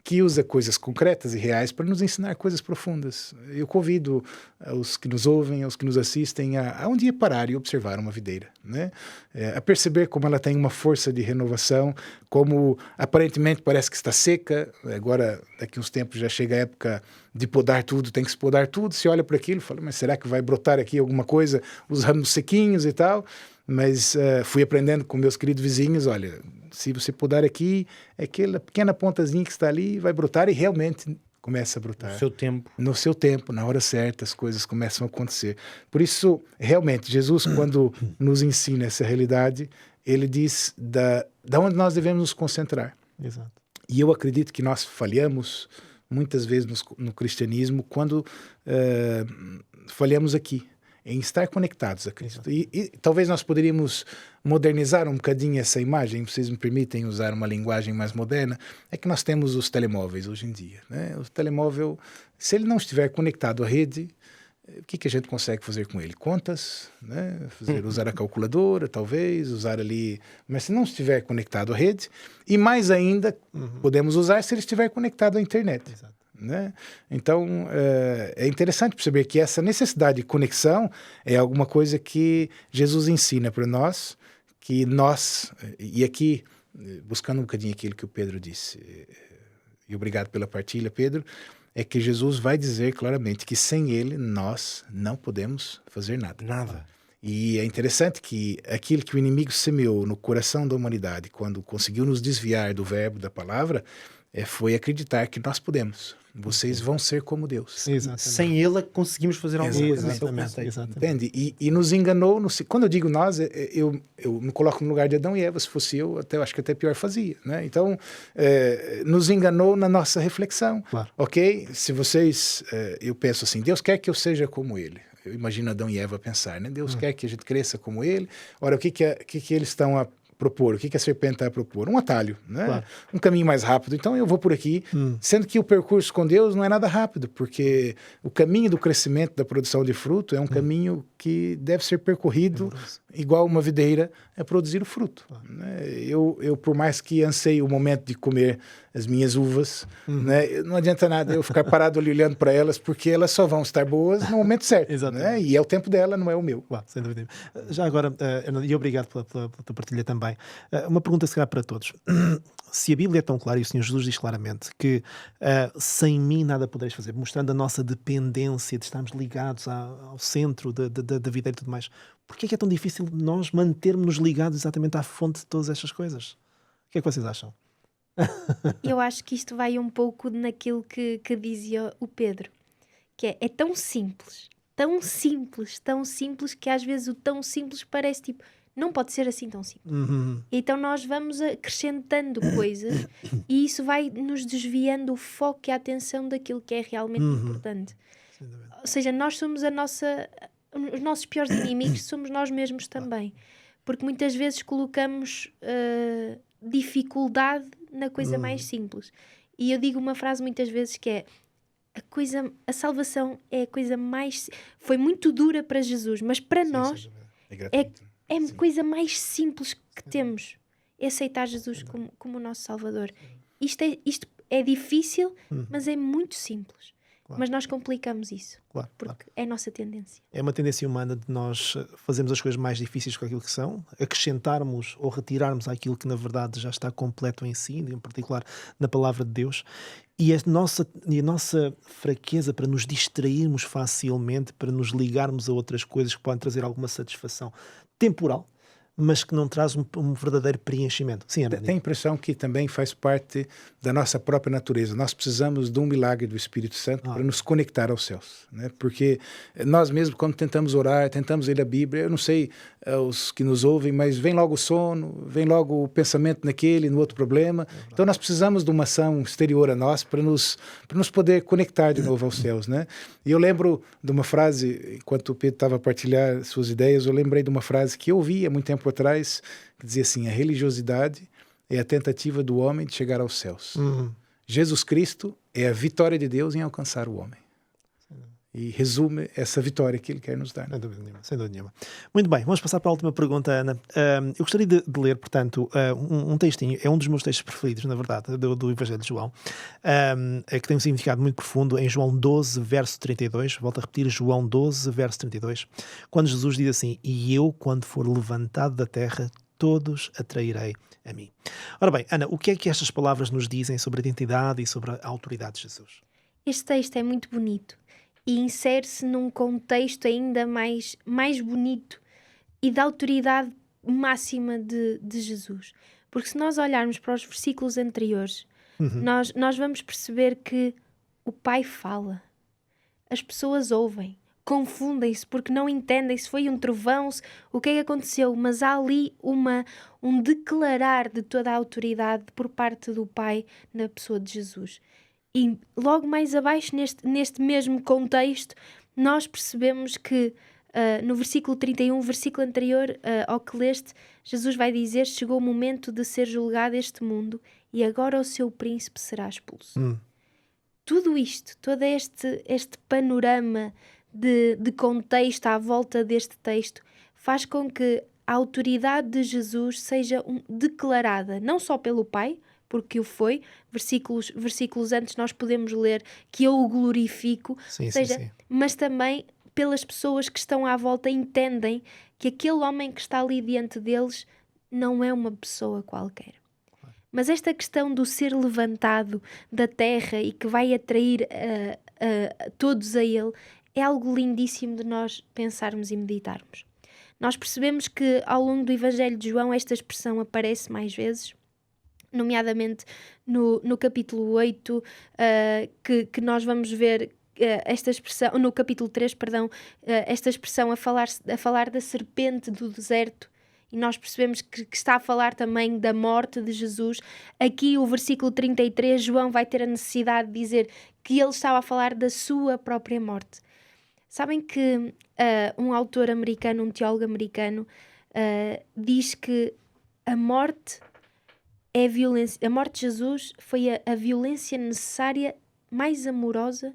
que usa coisas concretas e reais para nos ensinar coisas profundas. Eu convido os que nos ouvem, os que nos assistem, a um dia parar e observar uma videira, né? A perceber como ela tem uma força de renovação, como aparentemente parece que está seca, agora daqui uns tempos já chega a época de podar tudo, tem que se podar tudo, se olha para aquilo e fala, mas será que vai brotar aqui alguma coisa, os ramos sequinhos e tal? Mas fui aprendendo com meus queridos vizinhos, olha, se você podar aqui, aquela pequena pontazinha que está ali vai brotar, e realmente começa a brotar. No seu tempo. No seu tempo, na hora certa, as coisas começam a acontecer. Por isso, realmente, Jesus, quando nos ensina essa realidade, ele diz da onde nós devemos nos concentrar. Exato. E eu acredito que nós falhamos muitas vezes no cristianismo quando falhamos aqui, em estar conectados a Cristo. E talvez nós poderíamos modernizar um bocadinho essa imagem, vocês me permitem usar uma linguagem mais moderna, é que nós temos os telemóveis hoje em dia, né? O telemóvel, se ele não estiver conectado à rede, o que a gente consegue fazer com ele? Contas, né? Usar a calculadora, talvez, usar ali... Mas se não estiver conectado à rede, e mais ainda, podemos usar se ele estiver conectado à internet. Exato. Né? Então, é interessante perceber que essa necessidade de conexão é alguma coisa que Jesus ensina para nós, que nós, e aqui, buscando um bocadinho aquilo que o Pedro disse, e obrigado pela partilha, Pedro, é que Jesus vai dizer claramente que sem ele nós não podemos fazer nada. Nada. E é interessante que aquilo que o inimigo semeou no coração da humanidade, quando conseguiu nos desviar do verbo, da palavra, foi acreditar que nós podemos. Vocês vão ser como Deus. Exatamente. Sem ele conseguimos fazer alguma coisa. Exatamente. Entende? E nos enganou. Quando eu digo nós, eu me coloco no lugar de Adão e Eva. Se fosse eu, acho que até pior fazia, né? Então, nos enganou na nossa reflexão. Claro. Ok? Se vocês... eu penso assim, Deus quer que eu seja como ele. Eu imagino Adão e Eva pensar, né? Deus quer que a gente cresça como ele. Ora, o que eles estão a propor? O que a serpente está a propor? Um atalho, né? Claro. Um caminho mais rápido. Então eu vou por aqui, sendo que o percurso com Deus não é nada rápido, porque o caminho do crescimento, da produção de fruto, é um caminho que deve ser percorrido igual uma videira a produzir o fruto. Né? Eu, por mais que anseie o momento de comer as minhas uvas, né? Não adianta nada eu ficar parado ali olhando para elas, porque elas só vão estar boas no momento certo. Né? E é o tempo dela, não é o meu. Claro, sem dúvida. Já agora, e obrigado pela tua partilha também, uma pergunta se calhar para todos. Se a Bíblia é tão clara, e o Senhor Jesus diz claramente que sem mim nada podereis fazer, mostrando a nossa dependência de estarmos ligados ao centro da vida e tudo mais, porquê é que é tão difícil nós mantermos-nos ligados exatamente à fonte de todas estas coisas? O que é que vocês acham? Eu acho que isto vai um pouco naquilo que dizia o Pedro, que é tão simples, que às vezes o tão simples parece tipo, não pode ser assim tão simples. Então nós vamos acrescentando coisas e isso vai nos desviando o foco e a atenção daquilo que é realmente importante. Ou seja, nós somos os nossos piores inimigos somos nós mesmos também. Porque muitas vezes colocamos dificuldade na coisa mais simples. E eu digo uma frase muitas vezes que é a salvação é a coisa mais... Foi muito dura para Jesus, mas para nós é a coisa mais simples que temos. É aceitar Jesus como o nosso Salvador. Isto é difícil, mas é muito simples. Mas nós complicamos isso, Claro. porque é a nossa tendência. É uma tendência humana de nós fazermos as coisas mais difíceis com aquilo que são, acrescentarmos ou retirarmos aquilo que na verdade já está completo em si, em particular na palavra de Deus, e a nossa fraqueza para nos distrairmos facilmente, para nos ligarmos a outras coisas que podem trazer alguma satisfação temporal, mas que não traz um verdadeiro preenchimento. Sim, Ana. Tem a impressão que também faz parte da nossa própria natureza. Nós precisamos de um milagre do Espírito Santo para nos conectar aos céus, né? Porque nós mesmos, quando tentamos orar, tentamos ler a Bíblia, eu não sei os que nos ouvem, mas vem logo o sono, vem logo o pensamento naquele, no outro problema. Então nós precisamos de uma ação exterior a nós para nos poder conectar de novo aos céus, né? E eu lembro de uma frase, enquanto o Pedro estava a partilhar suas ideias, eu lembrei de uma frase que eu ouvi há muito tempo atrás, que dizia assim: a religiosidade é a tentativa do homem de chegar aos céus. Jesus Cristo é a vitória de Deus em alcançar o homem. E resume essa vitória que ele quer nos dar. Sem dúvida nenhuma. Muito bem, vamos passar para a última pergunta, Ana. Eu gostaria de ler, portanto, um textinho, é um dos meus textos preferidos, na verdade, do Evangelho de João, que tem um significado muito profundo, em João 12, verso 32. Volto a repetir, João 12, verso 32, quando Jesus diz assim: e eu, quando for levantado da terra, todos atrairei a mim. Ora bem, Ana, o que é que estas palavras nos dizem sobre a identidade e sobre a autoridade de Jesus? Este texto é muito bonito e insere-se num contexto ainda mais bonito e da autoridade máxima de Jesus. Porque se nós olharmos para os versículos anteriores, nós vamos perceber que o Pai fala, as pessoas ouvem, confundem-se porque não entendem se foi um trovão, o que é que aconteceu, mas há ali um declarar de toda a autoridade por parte do Pai na pessoa de Jesus. E logo mais abaixo, neste mesmo contexto, nós percebemos que no versículo 31, versículo anterior ao que leste, Jesus vai dizer: chegou o momento de ser julgado este mundo e agora o seu príncipe será expulso. Tudo isto, todo este panorama de contexto à volta deste texto faz com que a autoridade de Jesus seja declarada não só pelo Pai, porque o foi, versículos antes nós podemos ler que eu o glorifico, Sim. mas também pelas pessoas que estão à volta entendem que aquele homem que está ali diante deles não é uma pessoa qualquer. Mas esta questão do ser levantado da terra e que vai atrair todos a ele é algo lindíssimo de nós pensarmos e meditarmos. Nós percebemos que ao longo do Evangelho de João esta expressão aparece mais vezes, nomeadamente no capítulo 8, que nós vamos ver esta expressão, no capítulo 3, esta expressão a falar da serpente do deserto, e nós percebemos que está a falar também da morte de Jesus. Aqui o versículo 33, João vai ter a necessidade de dizer que ele estava a falar da sua própria morte. Sabem que um autor americano, um teólogo americano, diz que a morte é a violência. A morte de Jesus foi a violência necessária, mais amorosa,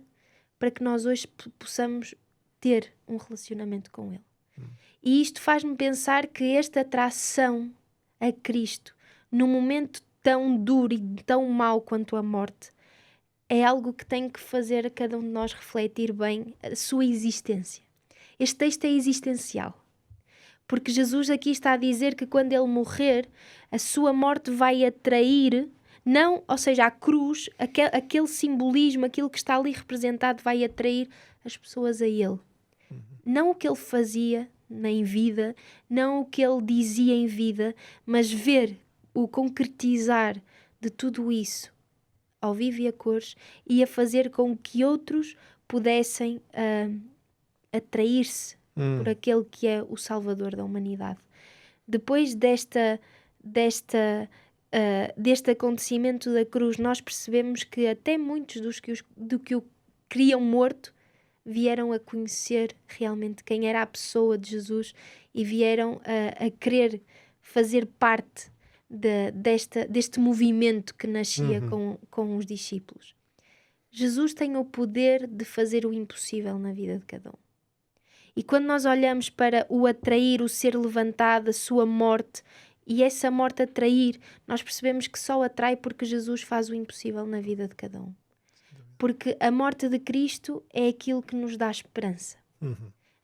para que nós hoje possamos ter um relacionamento com Ele. E isto faz-me pensar que esta atração a Cristo, num momento tão duro e tão mau quanto a morte, é algo que tem que fazer a cada um de nós refletir bem a sua existência. Este texto é existencial. Porque Jesus aqui está a dizer que quando ele morrer, a sua morte vai atrair, ou seja, a cruz, aquele simbolismo, aquilo que está ali representado, vai atrair as pessoas a ele. Não o que ele fazia em vida, não o que ele dizia em vida, mas ver o concretizar de tudo isso ao vivo e a cores e a fazer com que outros pudessem atrair-se por aquele que é o Salvador da humanidade. Depois deste acontecimento da cruz, nós percebemos que até muitos do que o queriam morto vieram a conhecer realmente quem era a pessoa de Jesus e vieram a querer fazer parte deste movimento que nascia com os discípulos. Jesus tem o poder de fazer o impossível na vida de cada um. E quando nós olhamos para o atrair, o ser levantado, a sua morte, e essa morte atrair, nós percebemos que só atrai porque Jesus faz o impossível na vida de cada um. Porque a morte de Cristo é aquilo que nos dá esperança.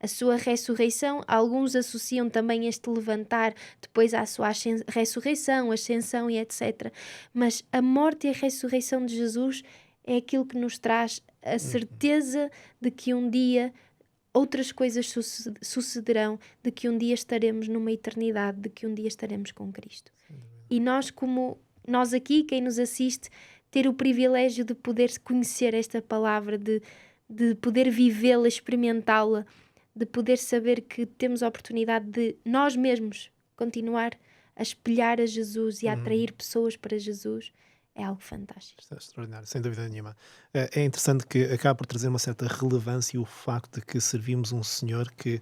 A sua ressurreição, alguns associam também este levantar depois à sua ressurreição, ascensão e etc. Mas a morte e a ressurreição de Jesus é aquilo que nos traz a certeza de que um dia outras coisas sucederão, de que um dia estaremos numa eternidade, de que um dia estaremos com Cristo. E nós, como nós aqui, quem nos assiste, ter o privilégio de poder conhecer esta palavra, de poder vivê-la, experimentá-la, de poder saber que temos a oportunidade de nós mesmos continuar a espelhar a Jesus e a atrair pessoas para Jesus, é algo fantástico. Isto é extraordinário, sem dúvida nenhuma. É interessante que acaba por trazer uma certa relevância o facto de que servimos um Senhor que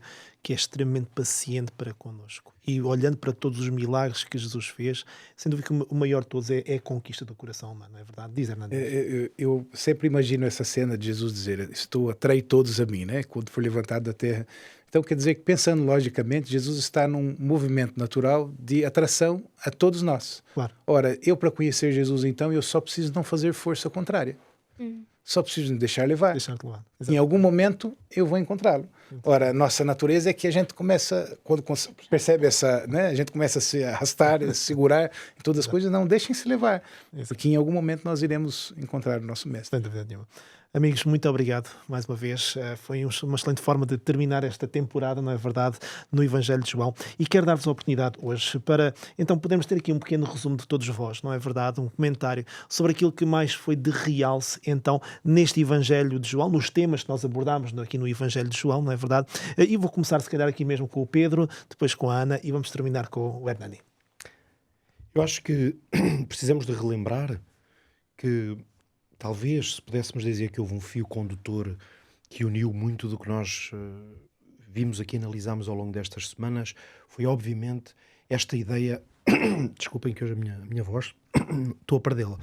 é extremamente paciente para connosco. E olhando para todos os milagres que Jesus fez, sem dúvida que o maior de todos é a conquista do coração humano, não é verdade? Diz, Hernandes. Eu sempre imagino essa cena de Jesus dizer: estou a atrair todos a mim, né? Quando for levantado da terra. Então quer dizer que, pensando logicamente, Jesus está num movimento natural de atração a todos nós. Claro. Ora, eu, para conhecer Jesus, então, eu só preciso não fazer força contrária. Só preciso me deixar levar. Deixar-te levar. Em algum momento eu vou encontrá-lo. Ora, nossa natureza é que a gente começa, quando percebe essa, né, a gente começa a se arrastar, a se segurar em todas as coisas, não deixem-se levar, porque em algum momento nós iremos encontrar o nosso mestre. Sem dúvida nenhuma. Amigos, muito obrigado mais uma vez. Foi uma excelente forma de terminar esta temporada, não é verdade, no Evangelho de João. E quero dar-vos a oportunidade hoje para, então, podermos ter aqui um pequeno resumo de todos vós, não é verdade? Um comentário sobre aquilo que mais foi de realce, então, neste Evangelho de João, nos temas que nós abordámos aqui no Evangelho de João, não é verdade? E vou começar, se calhar, aqui mesmo com o Pedro, depois com a Ana e vamos terminar com o Hernani. Eu acho que precisamos de relembrar que talvez, se pudéssemos dizer que houve um fio condutor que uniu muito do que nós vimos aqui, analisámos ao longo destas semanas, foi obviamente esta ideia, desculpem que hoje a minha voz, estou a perdê-la,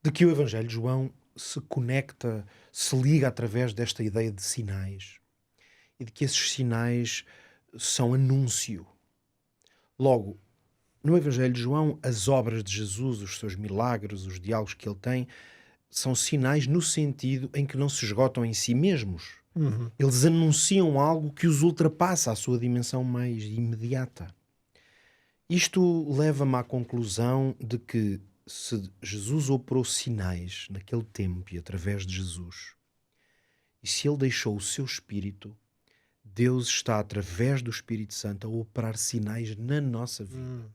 de que o Evangelho de João se conecta, se liga através desta ideia de sinais e de que esses sinais são anúncio. Logo, no Evangelho de João, as obras de Jesus, os seus milagres, os diálogos que ele tem, são sinais no sentido em que não se esgotam em si mesmos. Eles anunciam algo que os ultrapassa a sua dimensão mais imediata. Isto leva-me à conclusão de que se Jesus operou sinais naquele tempo e através de Jesus, e se ele deixou o seu Espírito, Deus está, através do Espírito Santo, a operar sinais na nossa vida.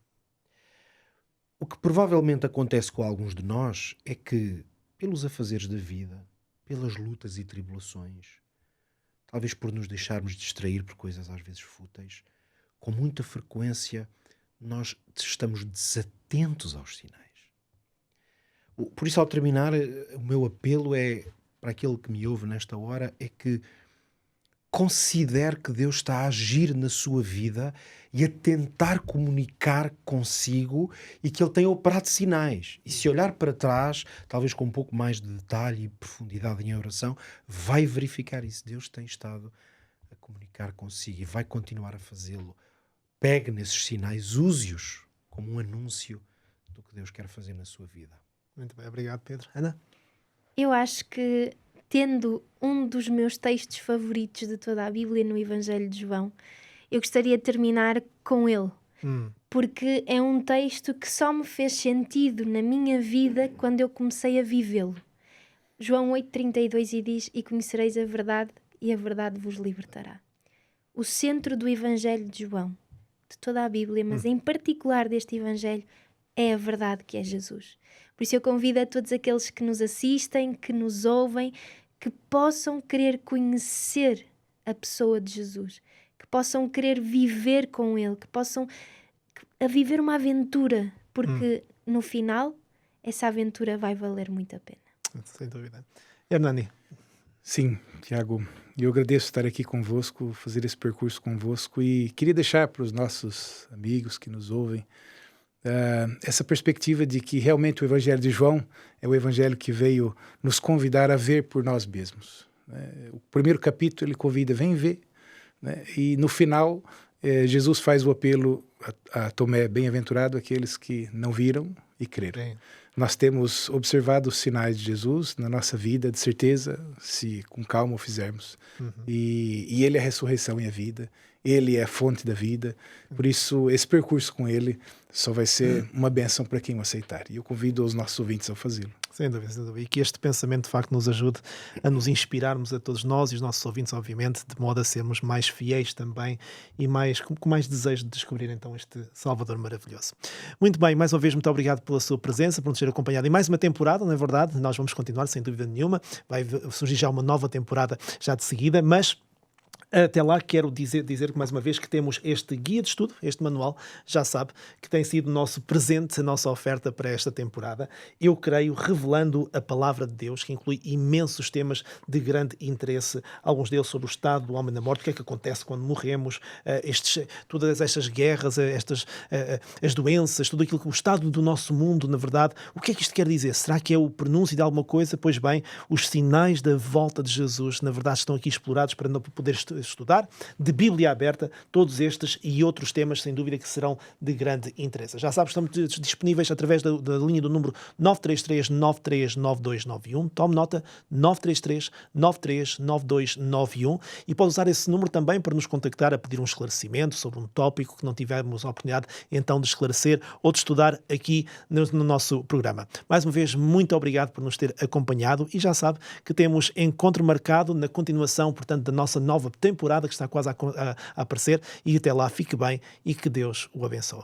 O que provavelmente acontece com alguns de nós é que, pelos afazeres da vida, pelas lutas e tribulações, talvez por nos deixarmos distrair por coisas às vezes fúteis, com muita frequência nós estamos desatentos aos sinais. Por isso, ao terminar, o meu apelo é, para aquele que me ouve nesta hora, é que considere que Deus está a agir na sua vida e a tentar comunicar consigo e que Ele tem operado sinais. E se olhar para trás, talvez com um pouco mais de detalhe e profundidade em oração, vai verificar isso. Deus tem estado a comunicar consigo e vai continuar a fazê-lo. Pegue nesses sinais, use-os como um anúncio do que Deus quer fazer na sua vida. Muito bem, obrigado, Pedro. Ana? Eu acho que, tendo um dos meus textos favoritos de toda a Bíblia no Evangelho de João, eu gostaria de terminar com ele, porque é um texto que só me fez sentido na minha vida quando eu comecei a vivê-lo. João 8,32 e diz: "E conhecereis a verdade, e a verdade vos libertará." O centro do Evangelho de João, de toda a Bíblia, mas em particular deste Evangelho, é a verdade, que é Jesus. Por isso eu convido a todos aqueles que nos assistem, que nos ouvem, que possam querer conhecer a pessoa de Jesus, que possam querer viver com Ele, que possam a viver uma aventura, porque no final essa aventura vai valer muito a pena. Sem dúvida. Hernani? Sim, Tiago, eu agradeço estar aqui convosco, fazer esse percurso convosco, e queria deixar para os nossos amigos que nos ouvem essa perspectiva de que realmente o Evangelho de João é o Evangelho que veio nos convidar a ver por nós mesmos. O primeiro capítulo ele convida: vem ver, né? E no final Jesus faz o apelo a Tomé: bem-aventurado aqueles que não viram e creram. Nós temos observado os sinais de Jesus na nossa vida, de certeza, se com calma o fizermos. E Ele é a ressurreição e a vida. Ele é a fonte da vida. Por isso, esse percurso com Ele só vai ser uma bênção para quem o aceitar. E eu convido os nossos ouvintes a fazê-lo. Sem dúvida, sem dúvida. E que este pensamento, de facto, nos ajude a nos inspirarmos a todos nós e os nossos ouvintes, obviamente, de modo a sermos mais fiéis também e com mais desejo de descobrir, então, este Salvador maravilhoso. Muito bem, mais uma vez, muito obrigado pela sua presença, por nos ter acompanhado em mais uma temporada, não é verdade? Nós vamos continuar, sem dúvida nenhuma. Vai surgir já uma nova temporada já de seguida, mas... até lá quero dizer mais uma vez que temos este guia de estudo, este manual, já sabe, que tem sido o nosso presente, a nossa oferta para esta temporada. Eu creio, revelando a palavra de Deus, que inclui imensos temas de grande interesse, alguns deles sobre o estado do homem na morte, o que é que acontece quando morremos, todas estas guerras, as doenças, tudo aquilo que o estado do nosso mundo, na verdade, o que é que isto quer dizer? Será que é o prenúncio de alguma coisa? Pois bem, os sinais da volta de Jesus, na verdade, estão aqui explorados para não poder estudar, de Bíblia aberta, todos estes e outros temas, sem dúvida, que serão de grande interesse. Já sabes, estamos disponíveis através da linha do número 933-939291. Tome nota, 933-939291, e pode usar esse número também para nos contactar a pedir um esclarecimento sobre um tópico que não tivemos a oportunidade, então, de esclarecer ou de estudar aqui no nosso programa. Mais uma vez, muito obrigado por nos ter acompanhado, e já sabe que temos encontro marcado na continuação, portanto, da nossa nova temporada que está quase a aparecer, e até lá fique bem e que Deus o abençoe.